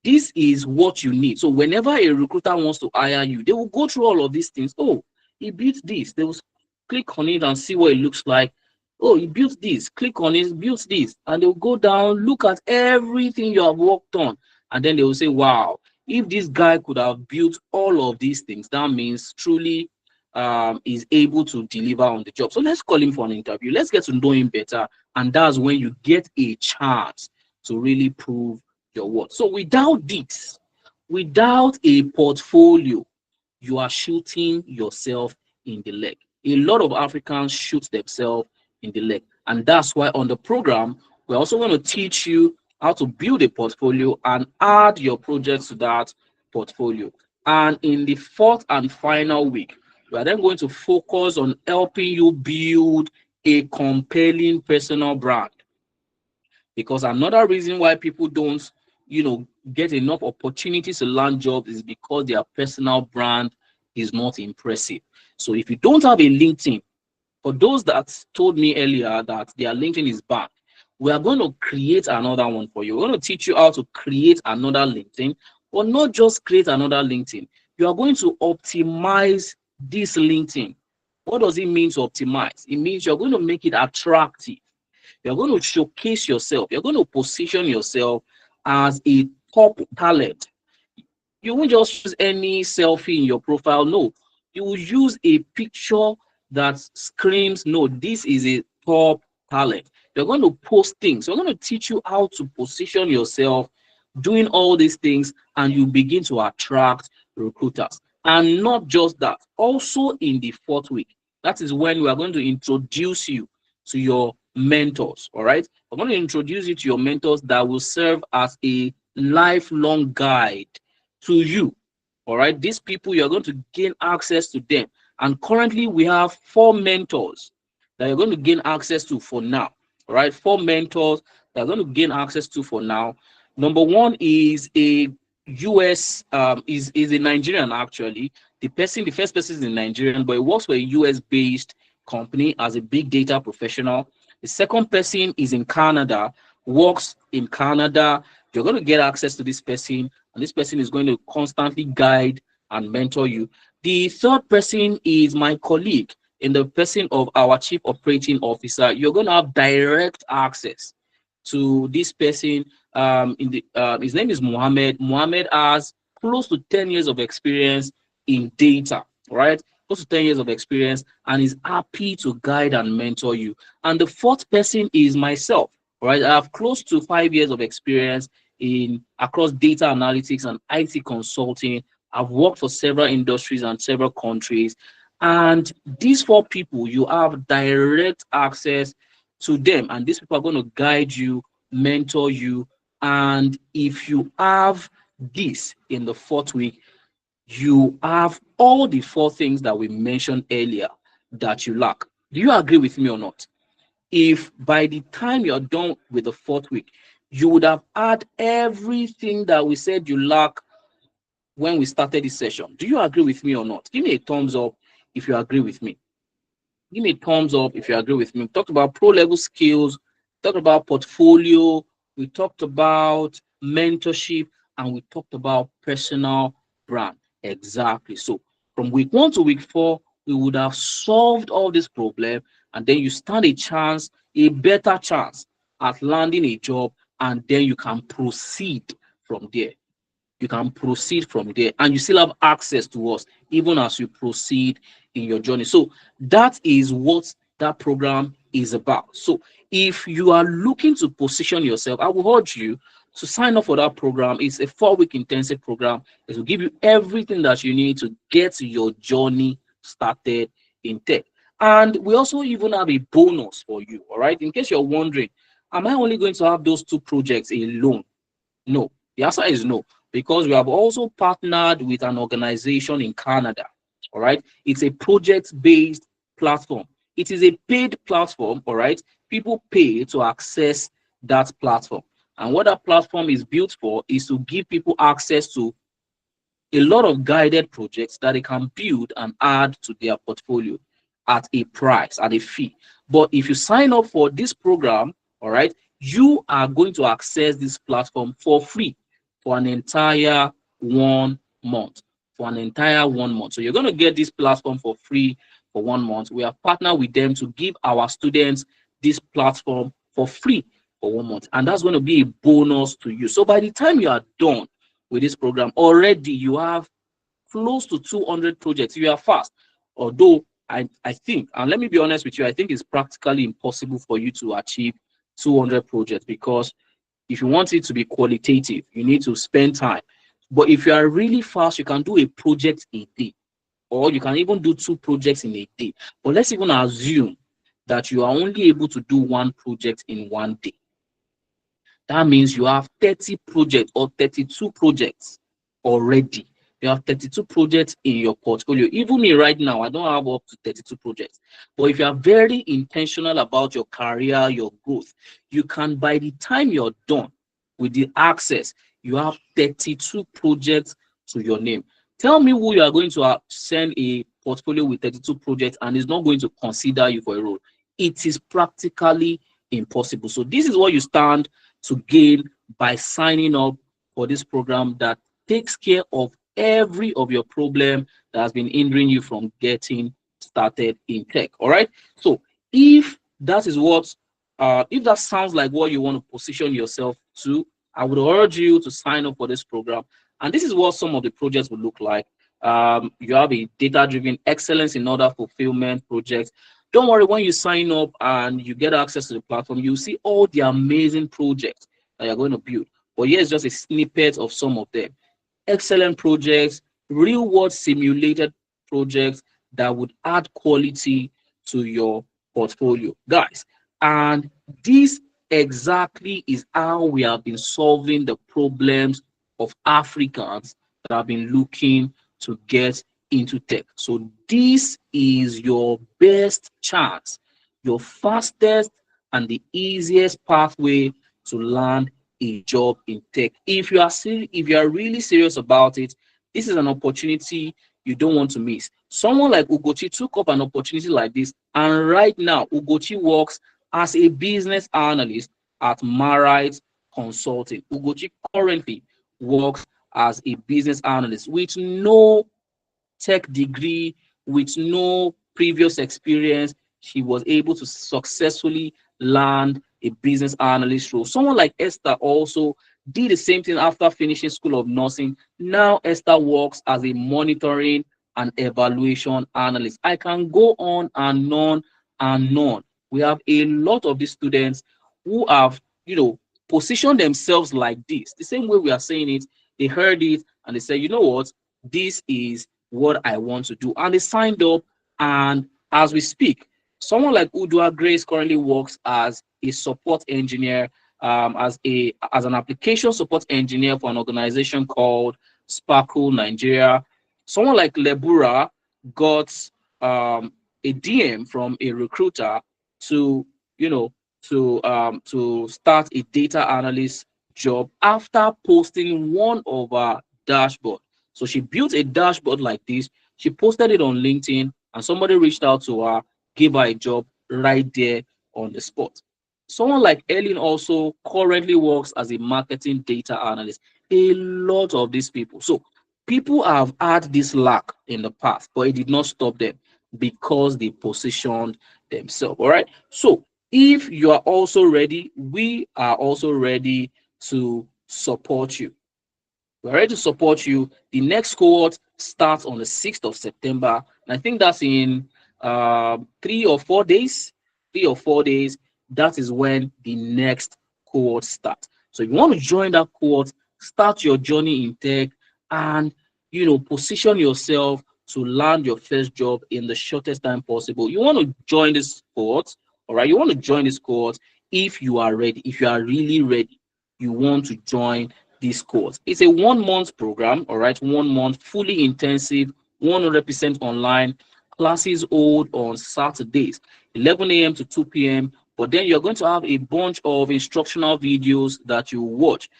this is what you need. So whenever a recruiter wants to hire you, they will go through all of these things. Oh, he built this. They will click on it and see what it looks like. Oh, he built this. Click on it, built this. And they'll go down, look at everything you have worked on. And then they will say, wow, if this guy could have built all of these things, that means truly is able to deliver on the job. So let's call him for an interview. Let's get to know him better. And that's when you get a chance to really prove your worth. So without this, without a portfolio, you are shooting yourself in the leg. A lot of Africans shoot themselves in the leg. And that's why on the program, we're also going to teach you how to build a portfolio and add your projects to that portfolio. And in the fourth and final week, we are then going to focus on helping you build a compelling personal brand. Because another reason why people don't, get enough opportunities to land jobs is because their personal brand is not impressive. So if you don't have a LinkedIn, for those that told me earlier that their LinkedIn is bad, we are going to create another one for you. We're going to teach you how to create another LinkedIn, but not just create another LinkedIn. You are going to optimize this LinkedIn. What does it mean to optimize? It means you're going to make it attractive. You're going to showcase yourself. You're going to position yourself as a top talent. You won't just use any selfie in your profile. No, you will use a picture that screams, no, this is a top talent. You're going to post things. We're going to teach you how to position yourself doing all these things, and you begin to attract recruiters. And not just that, also in the fourth week, that is when we are going to introduce you to your mentors. All right, we're going to introduce you to your mentors that will serve as a lifelong guide to you. All right, these people, you're going to gain access to them. And currently we have 4 mentors that you're going to gain access to for now. All right, 4 mentors that you're going to gain access to for now. Number one is a US is a Nigerian. Actually, the first person is a Nigerian, but he works for a US based company as a big data professional. The second person is in Canada, works in Canada. You're going to get access to this person, and this person is going to constantly guide and mentor you. The third person is my colleague in the person of our chief operating officer. You're going to have direct access to this person. His name is Mohammed. Mohammed has close to 10 years of experience in data, right? Close to 10 years of experience, and is happy to guide and mentor you. And the fourth person is myself, right? I have close to 5 years of experience in across data analytics and IT consulting. I've worked for several industries and several countries. And these 4 people, you have direct access to them. And these people are going to guide you, mentor you. And if you have this in the fourth week, you have all the 4 things that we mentioned earlier that you lack. Do you agree with me or not? If by the time you're done with the fourth week, you would have had everything that we said you lack when we started this session. Do you agree with me or not? Give me a thumbs up if you agree with me. Give me a thumbs up if you agree with me. We talked about pro level skills, talked about portfolio, we talked about mentorship, and we talked about personal brand. Exactly. So from week 1 to week 4, we would have solved all this problem, and then you stand a chance, a better chance at landing a job, and then you can proceed from there. You can proceed from there, and you still have access to us even as you proceed in your journey. So that is what that program is about. So if you are looking to position yourself, I will urge you to sign up for that program. It's a 4-week intensive program. It will give you everything that you need to get your journey started in tech. And we also even have a bonus for you. All right, in case you're wondering, am I only going to have those 2 projects alone? No, the answer is no, because we have also partnered with an organization in Canada. All right, it's a project-based platform. It is a paid platform. All right, people pay to access that platform, and what that platform is built for is to give people access to a lot of guided projects that they can build and add to their portfolio at a price, at a fee. But if you sign up for this program, all right, you are going to access this platform for free for an entire 1 month. For an entire 1 month. So you're going to get this platform for free for 1 month. We have partnered with them to give our students this platform for free for 1 month. And that's going to be a bonus to you. So by the time you are done with this program, already you have close to 200 projects. You are fast. Although I think, and let me be honest with you, I think it's practically impossible for you to achieve 200 projects, because if you want it to be qualitative, you need to spend time. But if you are really fast, you can do a project a day, or you can even do 2 projects in a day. But let's even assume that you are only able to do 1 project in 1 day. That means you have 30 projects or 32 projects already. You have 32 projects in your portfolio. Even me right now, I don't have up to 32 projects. But if you are very intentional about your career, your growth, you can, by the time you're done with the access, you have 32 projects to your name. Tell me who you are going to send a portfolio with 32 projects and is not going to consider you for a role. It is practically impossible. So this is what you stand to gain by signing up for this program that takes care of every of your problem that has been hindering you from getting started in tech. All right. So if that is what, if that sounds like what you want to position yourself to, I would urge you to sign up for this program. And this is what some of the projects will look like. You have a data-driven excellence in order fulfillment project. Don't worry, when you sign up and you get access to the platform, you see all the amazing projects that you're going to build. But here's just a snippet of some of them. Excellent projects, real world simulated projects that would add quality to your portfolio, guys. And this exactly is how we have been solving the problems of Africans that have been looking to get into tech. So this is your best chance, your fastest and the easiest pathway to land a job in tech. If you are really serious about it, this is an opportunity you don't want to miss. Someone like Ugochi took up an opportunity like this, and right now Ugochi works as a business analyst at Marite Consulting. Ugochi currently works as a business analyst with no tech degree, with no previous experience. She was able to successfully land a business analyst role. Someone like Esther also did the same thing after finishing School of Nursing. Now Esther works as a monitoring and evaluation analyst. I can go on and on and on. We have a lot of these students who have, positioned themselves like this. The same way we are saying it, they heard it and they said, you know what, this is what I want to do. And they signed up, and as we speak, someone like Udua Grace currently works as a support engineer, as an application support engineer for an organization called Sparkle Nigeria. Someone like Lebura got a DM from a recruiter to, to start a data analyst job after posting one of our dashboard. So she built a dashboard like this. She posted it on LinkedIn, and somebody reached out to her give her a job right there on the spot. Someone like Ellen also currently works as a marketing data analyst. A lot of these people. So people have had this lack in the past, but it did not stop them because they positioned themselves. All right. So if you are also ready, we are also ready to support you. We're ready to support you. The next cohort starts on the 6th of September. And I think that's in 3 or 4 days. 3 or 4 days. That is when the next cohort starts. So if you want to join that cohort, start your journey in tech and position yourself to land your first job in the shortest time possible. You want to join this cohort, all right? You want to join this cohort if you are ready, if you are really ready. You want to join this course. It's a 1 month program, all right, 1 month, fully intensive, 100% online. Classes hold on Saturdays, 11 a.m. to 2 p.m. But then you're going to have a bunch of instructional videos that you watch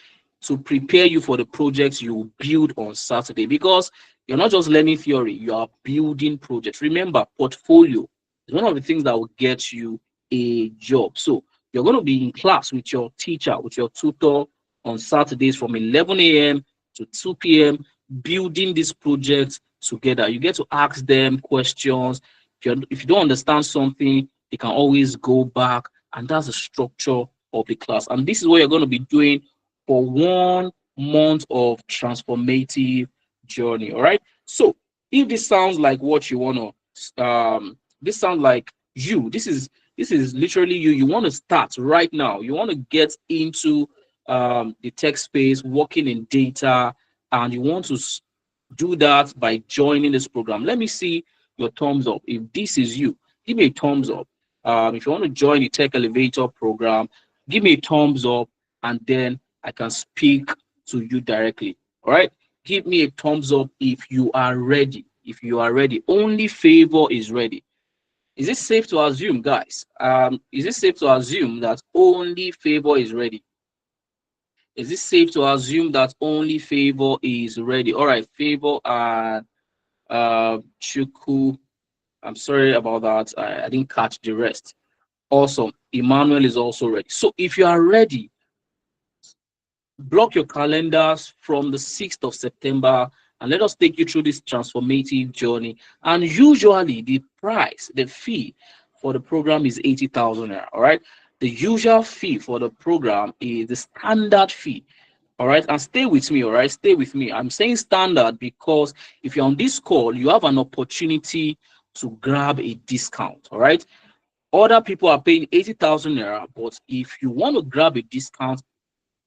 to prepare you for the projects you build on Saturday, because you're not just learning theory, you are building projects. Remember, portfolio is one of the things that will get you a job. So you're going to be in class with your teacher, with your tutor on Saturdays from 11 a.m. to 2 p.m., building this project together. You get to ask them questions. If you don't understand something, you can always go back, and that's the structure of the class. And this is what you're going to be doing for 1 month of transformative journey. All right. So if this sounds like what you want to, this sounds like you. This is literally you. You want to start right now. You want to get into the tech space, working in data, and you want to do that by joining this program. Let me see your thumbs up. If this is you, give me a thumbs up. If you want to join the Tech Elevator program, give me a thumbs up, and then I can speak to you directly. All right. Give me a thumbs up if you are ready. If you are ready, only Favor is ready. Is it safe to assume, guys? Is it safe to assume that only Favor is ready? Is it safe to assume that only Favor is ready? All right, Favor and Chuku. I'm sorry about that. I didn't catch the rest. Awesome. Emmanuel is also ready. So if you are ready, block your calendars from the 6th of September and let us take you through this transformative journey. And usually the price, the fee for the program is 80,000 naira. All right. The usual fee for the program is the standard fee. All right. And stay with me. All right. Stay with me. I'm saying standard because if you're on this call, you have an opportunity to grab a discount. All right. Other people are paying 80,000 naira, but if you want to grab a discount,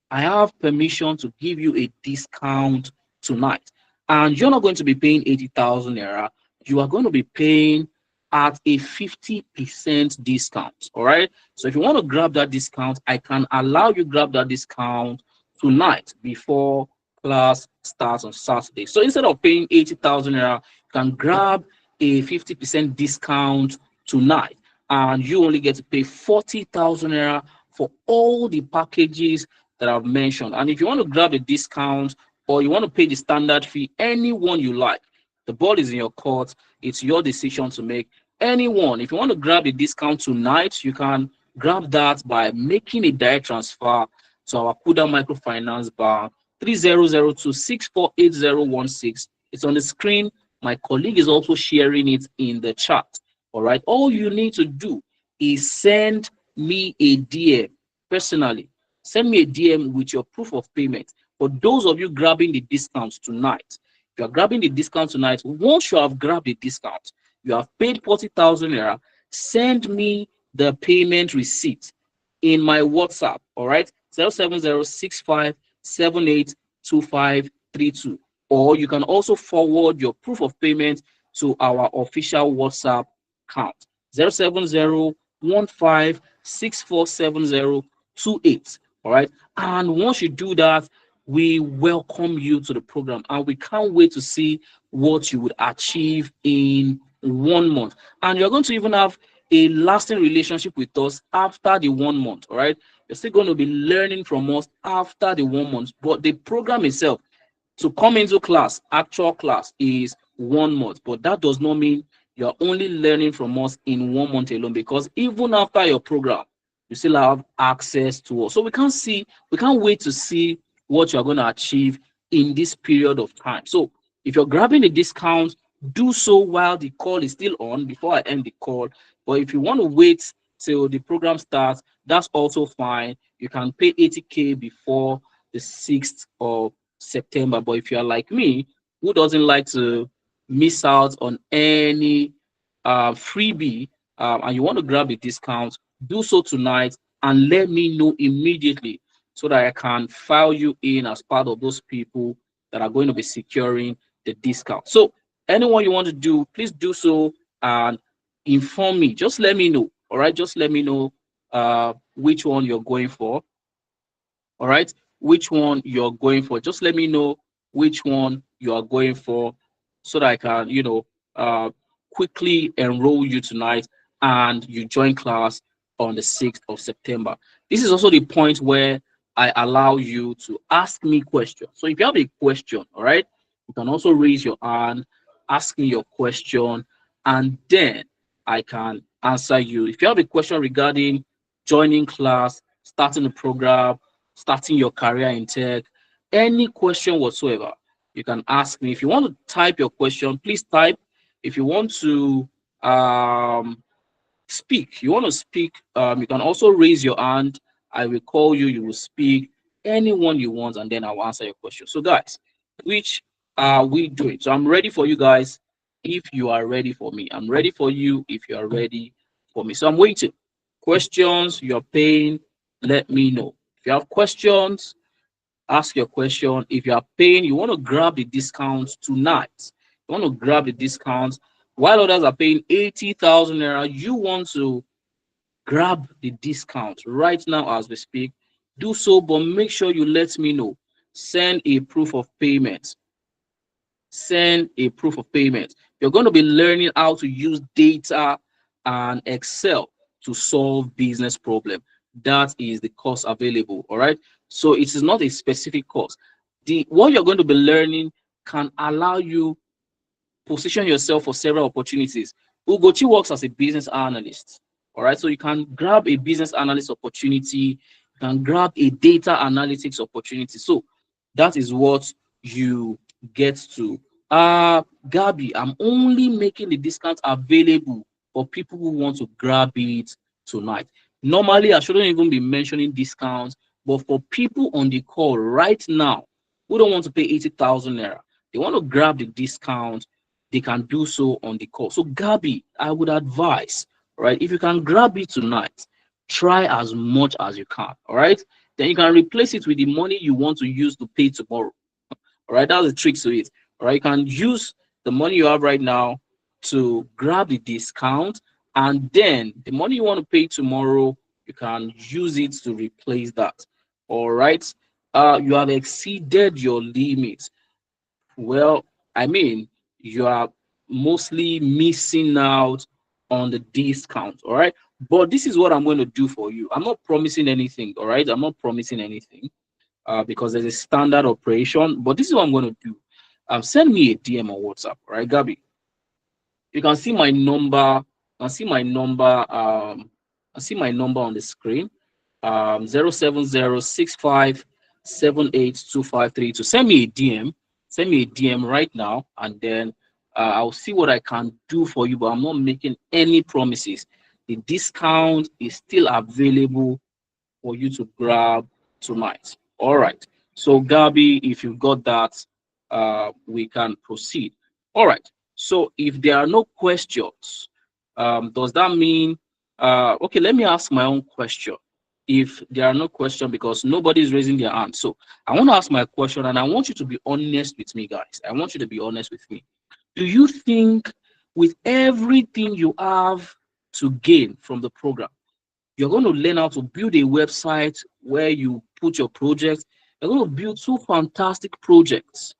I have permission to give you a discount tonight. And you're not going to be paying 80,000 naira. You are going to be paying at a 50% discount. All right. So if you want to grab that discount, I can allow you grab that discount tonight before class starts on Saturday. So instead of paying 80,000 naira, you can grab a 50% discount tonight. And you only get to pay 40,000 naira for all the packages that I've mentioned. And if you want to grab the discount or you want to pay the standard fee, anyone you like, the ball is in your court. It's your decision to make. Anyone, if you want to grab the discount tonight, you can grab that by making a direct transfer to our Kuda Microfinance Bank 3002648016. It's on the screen. My colleague is also sharing it in the chat. All right. All you need to do is send me a DM personally. Send me a DM with your proof of payment. For those of you grabbing the discounts tonight, if you are grabbing the discount tonight, once you have grabbed the discount, you have paid 40,000 naira, send me the payment receipt in my WhatsApp, all right? 07065782532. Or you can also forward your proof of payment to our official WhatsApp account, 07015647028. All right. And once you do that, we welcome you to the program and we can't wait to see what you would achieve in 1 month. And you're going to even have a lasting relationship with us after the 1 month. All right. You're still going to be learning from us after the 1 month. But the program itself, to come into class, actual class, is 1 month. But that does not mean You're only learning from us in 1 month alone, because even after your program, you still have access to us. So we can't wait to see what you're going to achieve in this period of time. So if you're grabbing a discount, do so while the call is still on before I end the call. But if you want to wait till the program starts, that's also fine. You can pay 80K before the 6th of September. But if you are like me, who doesn't like to miss out on any freebie, and you want to grab a discount, do so tonight and let me know immediately so that I can file you in as part of those people that are going to be securing the discount. So anyone you want to do, please do so and inform me. Just let me know. All right, just let me know which one you're going for. All right, which one you're going for. Just let me know which one you are going for so that I can, uh, quickly enroll you tonight and you join class on the 6th of September. This is also the point where I allow you to ask me questions. So if you have a question, all right, you can also raise your hand, ask me your question, and then I can answer you. If you have a question regarding joining class, starting the program, starting your career in tech, any question whatsoever, you can ask me. If you want to type your question, please type. If you want to speak, you can also raise your hand. I will call you, you will speak, anyone you want, and then I will answer your question. So guys, which are we doing? So I'm ready for you guys if you are ready for me. I'm ready for you if you are ready for me. So I'm waiting. Questions you're paying, let me know. If you have questions, ask your question. If you are paying, you want to grab the discounts tonight. You want to grab the discounts while others are paying 80,000 naira. You want to grab the discount right now as we speak. Do so, but make sure you let me know. Send a proof of payment. Send a proof of payment. You're going to be learning how to use data and Excel to solve business problem. That is the course available. All right. So it is not a specific course. The what you're going to be learning can allow you position yourself for several opportunities. Ugochi works as a business analyst. All right. So you can grab a business analyst opportunity, you can grab a data analytics opportunity. So that is what you get to. Gabi, I'm only making the discount available for people who want to grab it tonight. Normally, I shouldn't even be mentioning discounts, but for people on the call right now who don't want to pay 80,000 naira, they want to grab the discount, they can do so on the call. So, Gabi, I would advise, right, if you can grab it tonight, try as much as you can, all right? Then you can replace it with the money you want to use to pay tomorrow. All right, that's the trick to it. All right, you can use the money you have right now to grab the discount, and then the money you want to pay tomorrow, you can use it to replace that. All right, you have exceeded your limit. Well, I mean, you are mostly missing out on the discount. All right, but this is what I'm going to do for you. I'm not promising anything. All right, I'm not promising anything because there's a standard operation. But this is what I'm going to do. Send me a DM on WhatsApp, right, Gabby? You can see my number. I see my number. I see my number on the screen. 07065782532. Send me a DM. Send me a DM right now, and then I'll see what I can do for you. But I'm not making any promises. The discount is still available for you to grab tonight. All right. So, Gabby, if you've got that, we can proceed. All right. So, if there are no questions, does that mean, okay, let me ask my own question. If there are no questions, because nobody is raising their hand. So, I want to ask my question, and I want you to be honest with me, guys. I want you to be honest with me. Do you think, with everything you have to gain from the program, you're going to learn how to build a website where you put your projects? You're going to build two fantastic projects,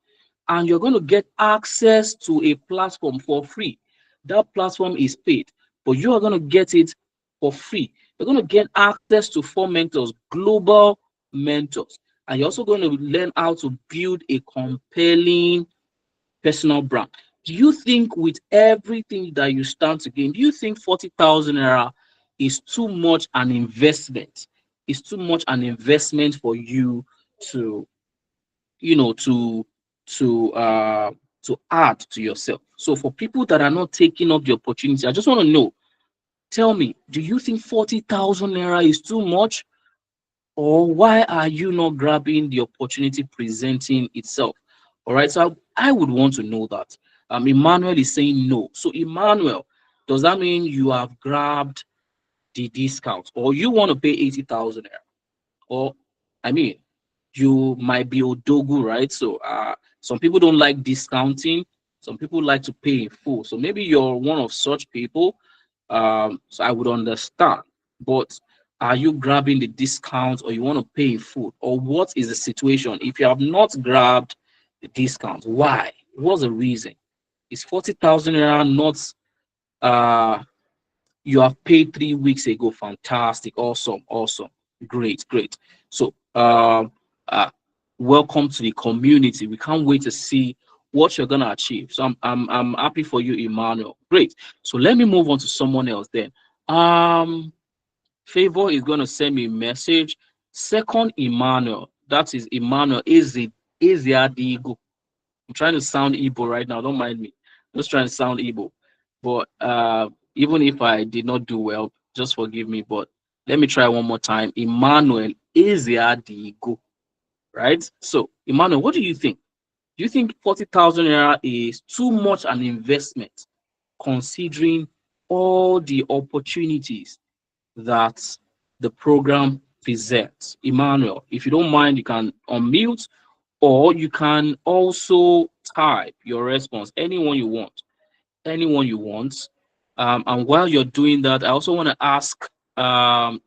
and you're going to get access to a platform for free. That platform is paid, but you are going to get it for free. You're going to get access to 4 mentors, global mentors, and you're also going to learn how to build a compelling personal brand. Do you think with everything that you stand to gain, do you think 40,000 naira is too much an investment? Is too much an investment for you to, you know, to add to yourself? So for people that are not taking up the opportunity, I just want to know, tell me, do you think 40,000 naira is too much? Or why are you not grabbing the opportunity presenting itself? All right, so I would want to know that. Emmanuel is saying no. So Emmanuel, does that mean you have grabbed the discount, or you want to pay 80,000 naira? Or, I mean, you might be odogu, right? So some people don't like discounting. Some people like to pay in full. So maybe you're one of such people. So I would understand. But are you grabbing the discount, or you want to pay in full? Or what is the situation? If you have not grabbed the discount, why? What's the reason? Is 40,000 naira not uh you have paid 3 weeks ago? Fantastic, awesome, awesome, great, great. So uh welcome to the community. We can't wait to see what you're gonna achieve. So I'm happy for you, Emmanuel. Great. So let me move on to someone else then. Favor is gonna send me a message. Second Emmanuel, that is Emmanuel, is it I'm trying to sound Igbo right now. Don't mind me. Just trying to sound Igbo. But even if I did not do well, just forgive me. But let me try one more time. Emmanuel Ezeadigo, right? So, Emmanuel, what do you think? Do you think 40,000 naira is too much an investment, considering all the opportunities that the program presents? Emmanuel, if you don't mind, you can unmute, or you can also type your response, anyone you want. And while you're doing that, I also want to ask um,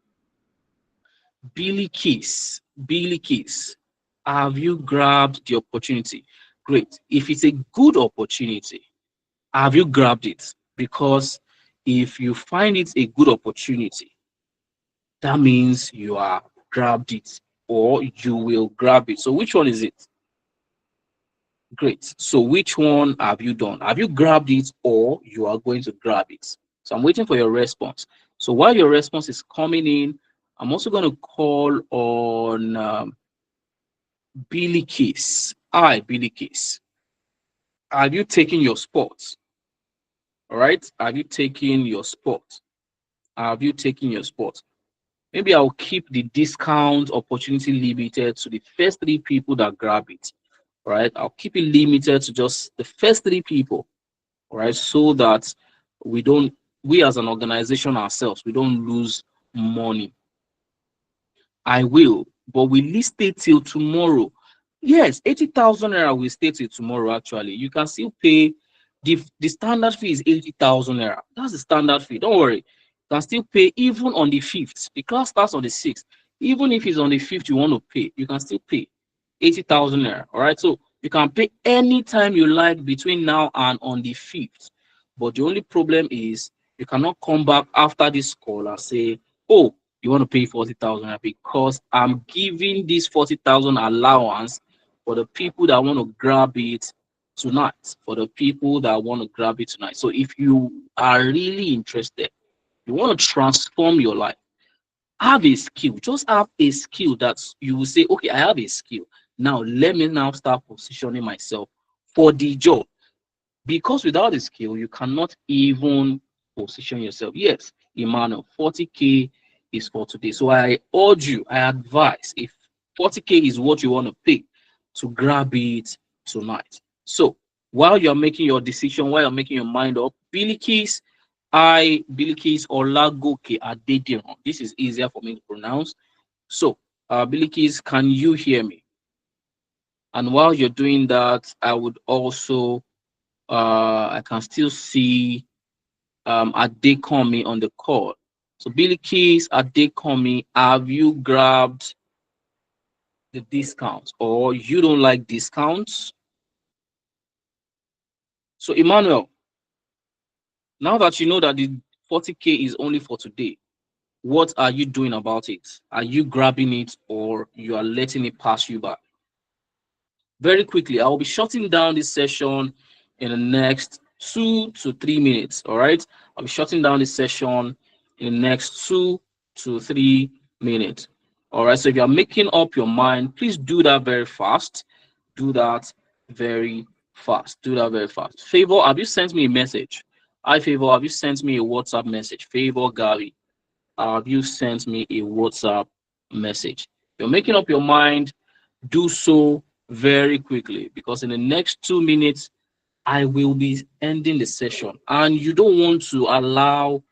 Billy Kiss, have you grabbed the opportunity? Great. If it's a good opportunity, have you grabbed it? Because if you find it a good opportunity, that means you are grabbed it, or you will grab it. So which one is it? Great. So which one have you done? Have you grabbed it, or you are going to grab it? So I'm waiting for your response. So while your response is coming in, I'm also going to call on Billy Case. Hi, Billy Case. Have you taken your spot? All right. Have you taken your spot? Have you taken your spot? Maybe I'll keep the discount opportunity limited to the first three people that grab it. All right. I'll keep it limited to just the first three people. All right, so that we don't, we as an organization ourselves, we don't lose money. I will, but we list it till tomorrow. Yes, 80,000 naira will stay till tomorrow. Actually, you can still pay. The standard fee is 80,000 naira. That's the standard fee. Don't worry, you can still pay even on the 5th. The class starts on the 6th. Even if it's on the 5th, you want to pay, you can still pay 80,000 naira. All right, so you can pay anytime you like between now and on the 5th. But the only problem is you cannot come back after this call and say, oh, you want to pay 40,000, because I'm giving this 40,000 allowance for the people that want to grab it tonight. For the people that want to grab it tonight. So if you are really interested, you want to transform your life, have a skill. Just have a skill that you will say, okay, I have a skill. Now let me now start positioning myself for the job. Because without a skill, you cannot even position yourself. Yes, Emmanuel, 40K is for today. So I urge you, I advise, if 40K is what you want to pay, to grab it tonight. So while you're making your decision, while you're making your mind up, Billy Keys Olagoke Adediran. This is easier for me to pronounce. So, Billy Keys, can you hear me? And while you're doing that, I would also I can still see Adekomi on the call. So Billy Keys, Adekomi, have you grabbed the discounts, or you don't like discounts? So Emmanuel, now that you know that the 40K is only for today, what are you doing about it? Are you grabbing it, or you are letting it pass you by? Very quickly, I will be shutting down this session in the next 2 to 3 minutes. All right, I'll be shutting down the session in the next 2 to 3 minutes. All right, so if you're making up your mind, please do that very fast. Do that very fast. Do that very fast. Favor, have you sent me a message? Hi, Favor, have you sent me a WhatsApp message? Favor Gary, have you sent me a WhatsApp message? If you're making up your mind, do so very quickly, because in the next 2 minutes, I will be ending the session, and you don't want to allow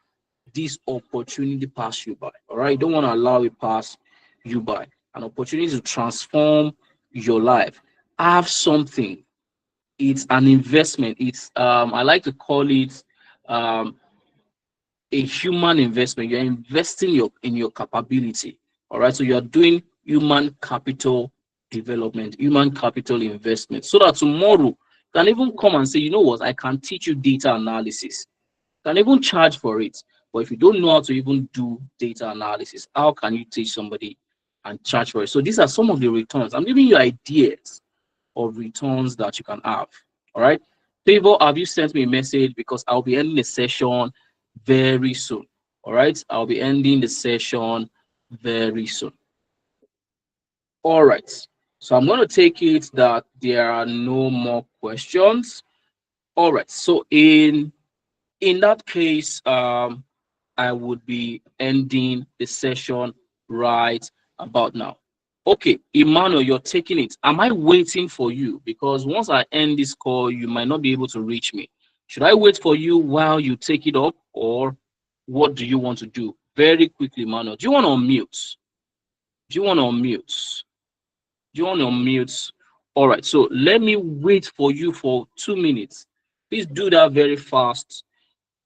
this opportunity pass you by. All right, you don't want to allow it pass you by. An opportunity to transform your life. Have something. It's an investment. It's I like to call it um a human investment. You're investing in your capability. All right, so you're doing human capital development, human capital investment, so that tomorrow you can even come and say, you know what, I can teach you data analysis. You can even charge for it. But if you don't know how to even do data analysis, how can you teach somebody and charge for it? So these are some of the returns. I'm giving you ideas of returns that you can have. All right. Favor, have you sent me a message? Because I'll be ending the session very soon. All right. I'll be ending the session very soon. All right. So I'm going to take it that there are no more questions. All right. So in that case, I would be ending the session right about now. Okay, Emmanuel, you're taking it. Am I waiting for you? Because once I end this call, you might not be able to reach me. Should I wait for you while you take it up, or what do you want to do? Very quickly, Emmanuel. Do you want to unmute? Do you want to unmute? Do you want to unmute? All right, so let me wait for you for 2 minutes. Please do that very fast.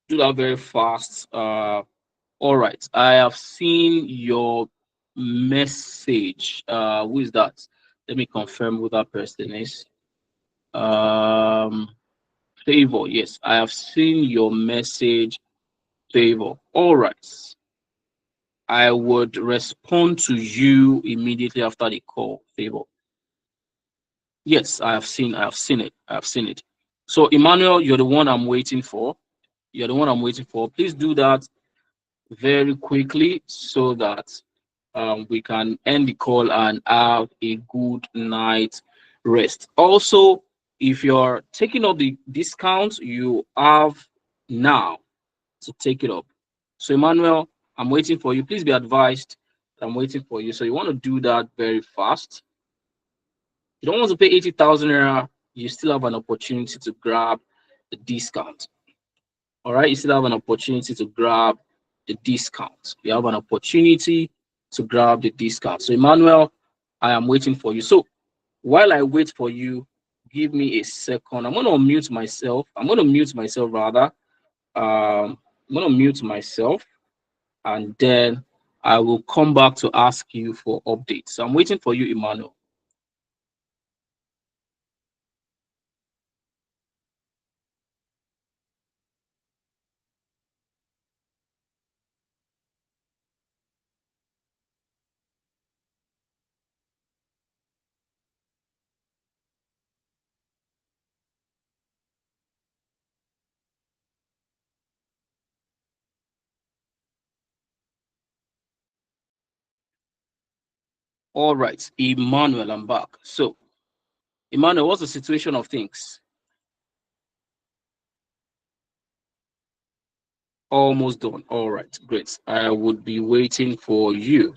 Do that very fast. All right, I have seen your message. Who is that? Let me confirm who that person is. Um, Favor. Yes, I have seen your message. Favor. All right, I would respond to you immediately after the call. Favor. Yes, I have seen. I have seen it. I have seen it. So, Emmanuel, you're the one I'm waiting for. You're the one I'm waiting for. Please do that very quickly so that we can end the call and have a good night rest. Also, if you're taking up the discount, you have now to take it up. So, Emmanuel, I'm waiting for you. Please be advised. I'm waiting for you. So, you want to do that very fast. You don't want to pay 80,000 naira. You still have an opportunity to grab the discount. All right, you still have an opportunity to grab the discount. You have an opportunity to grab the discount. So, Emmanuel, I am waiting for you. So, while I wait for you, give me a second. I'm going to mute myself. I'm going to mute myself rather. I'm going to mute myself, and then I will come back to ask you for updates. So, I'm waiting for you, Emmanuel. All right, Emmanuel, I'm back. So, Emmanuel, what's the situation of things? Almost done. All right, great. I would be waiting for you.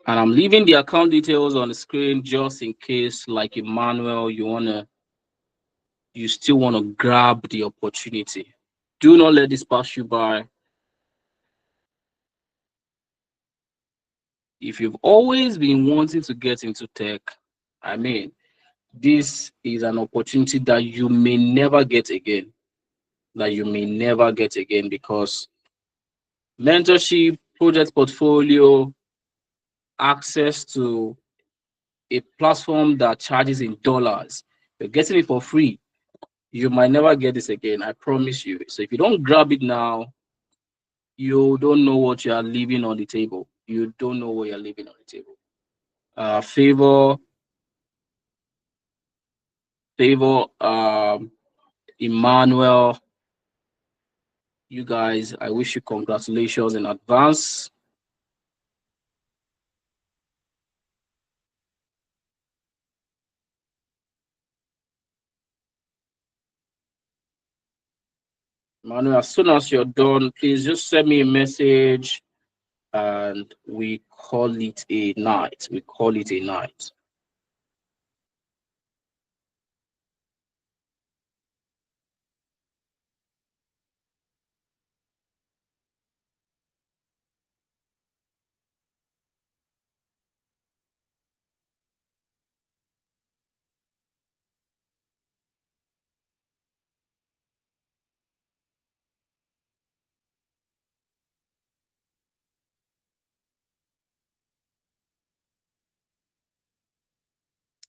And I'm leaving the account details on the screen just in case, like Emmanuel, you still wanna grab the opportunity. Do not let this pass you by. If you've always been wanting to get into tech, I mean, this is an opportunity that you may never get again. That you may never get again, because mentorship, project portfolio, access to a platform that charges in dollars. You're getting it for free. You might never get this again. I promise you. So if you don't grab it now, you don't know what you are leaving on the table. you don't know what you're leaving on the table. Favor, Emmanuel, you guys, I wish you congratulations in advance. Emmanuel, as soon as you're done, please just send me a message and we call it a night. We call it a night.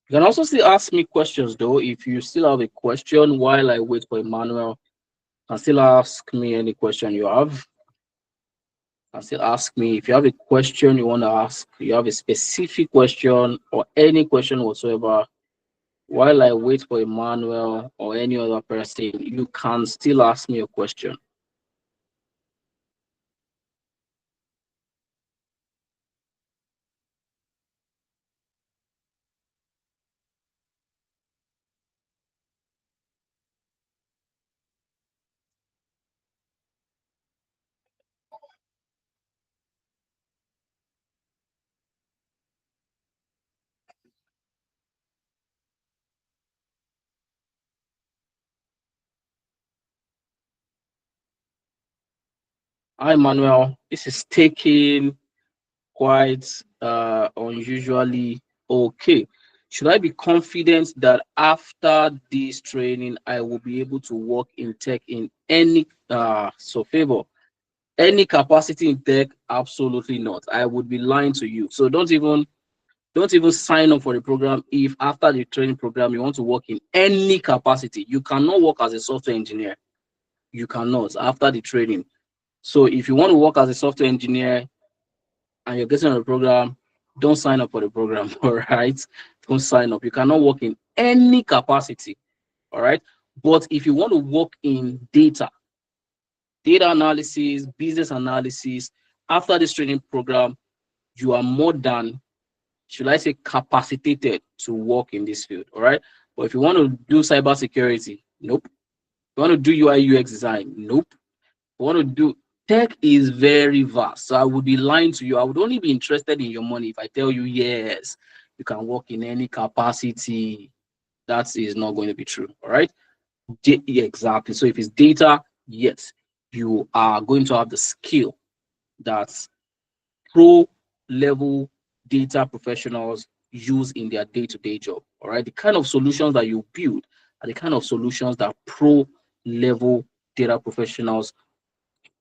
You can also still ask me questions though. If you still have a question while I wait for Emmanuel, you can still ask me any question you have. And still ask me if you have a question you want to ask, you have a specific question or any question whatsoever. While I wait for Emmanuel or any other person, you can still ask me a question. Hi, Emmanuel. This is taking quite unusually okay. Should I be confident that after this training, I will be able to work in tech in any favor? Any capacity in tech? Absolutely not. I would be lying to you. So don't even sign up for the program if after the training program you want to work in any capacity. You cannot work as a software engineer. You cannot after the training. So if you want to work as a software engineer and you're getting on the program, don't sign up for the program. All right. Don't sign up. You cannot work in any capacity. All right. But if you want to work in data analysis, business analysis, after this training program, you are more than, should I say, capacitated to work in this field. All right. But if you want to do cybersecurity, nope. If you want to do UI UX design, nope. If you want to do tech is very vast. So I would be lying to you. I would only be interested in your money if I tell you, yes, you can work in any capacity. That is not going to be true. All right. Yeah, exactly. So if it's data, yes, you are going to have the skill that pro level data professionals use in their day-to-day job. All right. The kind of solutions that you build are the kind of solutions that pro level data professionals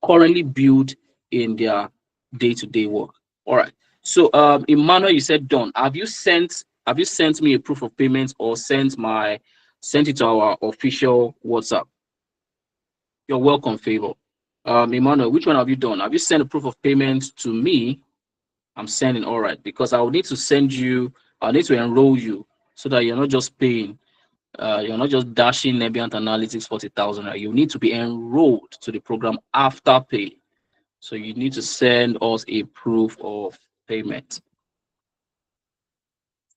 currently build in their day-to-day work. All right. So Emmanuel, you said done. Have you sent me a proof of payment or sent it to our official WhatsApp? You're welcome, Favor. Emmanuel, which one have you done? Have you sent a proof of payment to me? I'm sending. All right, because I will need to send you, I need to enroll you so that you're not just paying, you're not just dashing Nebiant Analytics 40,000. Right? You need to be enrolled to the program after pay. So you need to send us a proof of payment.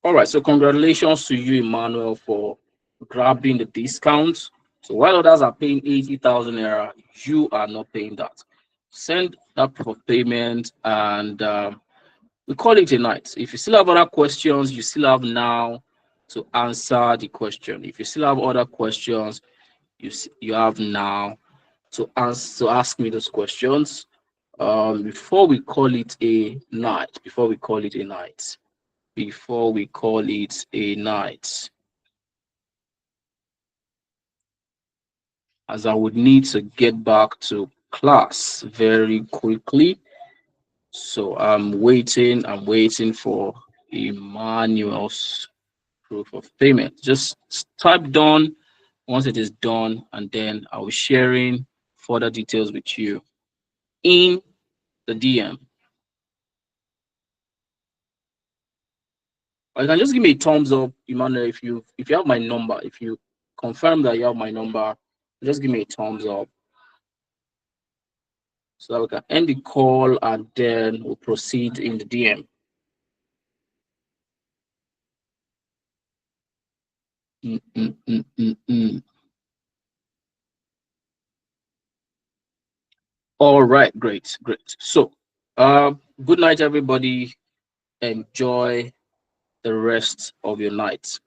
All right, so congratulations to you, Emmanuel, for grabbing the discount. So while others are paying 80,000 naira, you are not paying that. Send that proof of payment and we call it a night. If you still have other questions, you still have now to answer the question. If you still have other questions, you have now to ask me those questions. Before we call it a night, as I would need to get back to class very quickly. So I'm waiting for Emmanuel's proof of payment. Just type done once it is done, and then I'll be sharing further details with you in the DM. Or you can just give me a thumbs up, Emmanuel, if you have my number. If you confirm that you have my number, just give me a thumbs up so that we can end the call and then we'll proceed in the DM. All right, great. So, good night, everybody. Enjoy the rest of your night.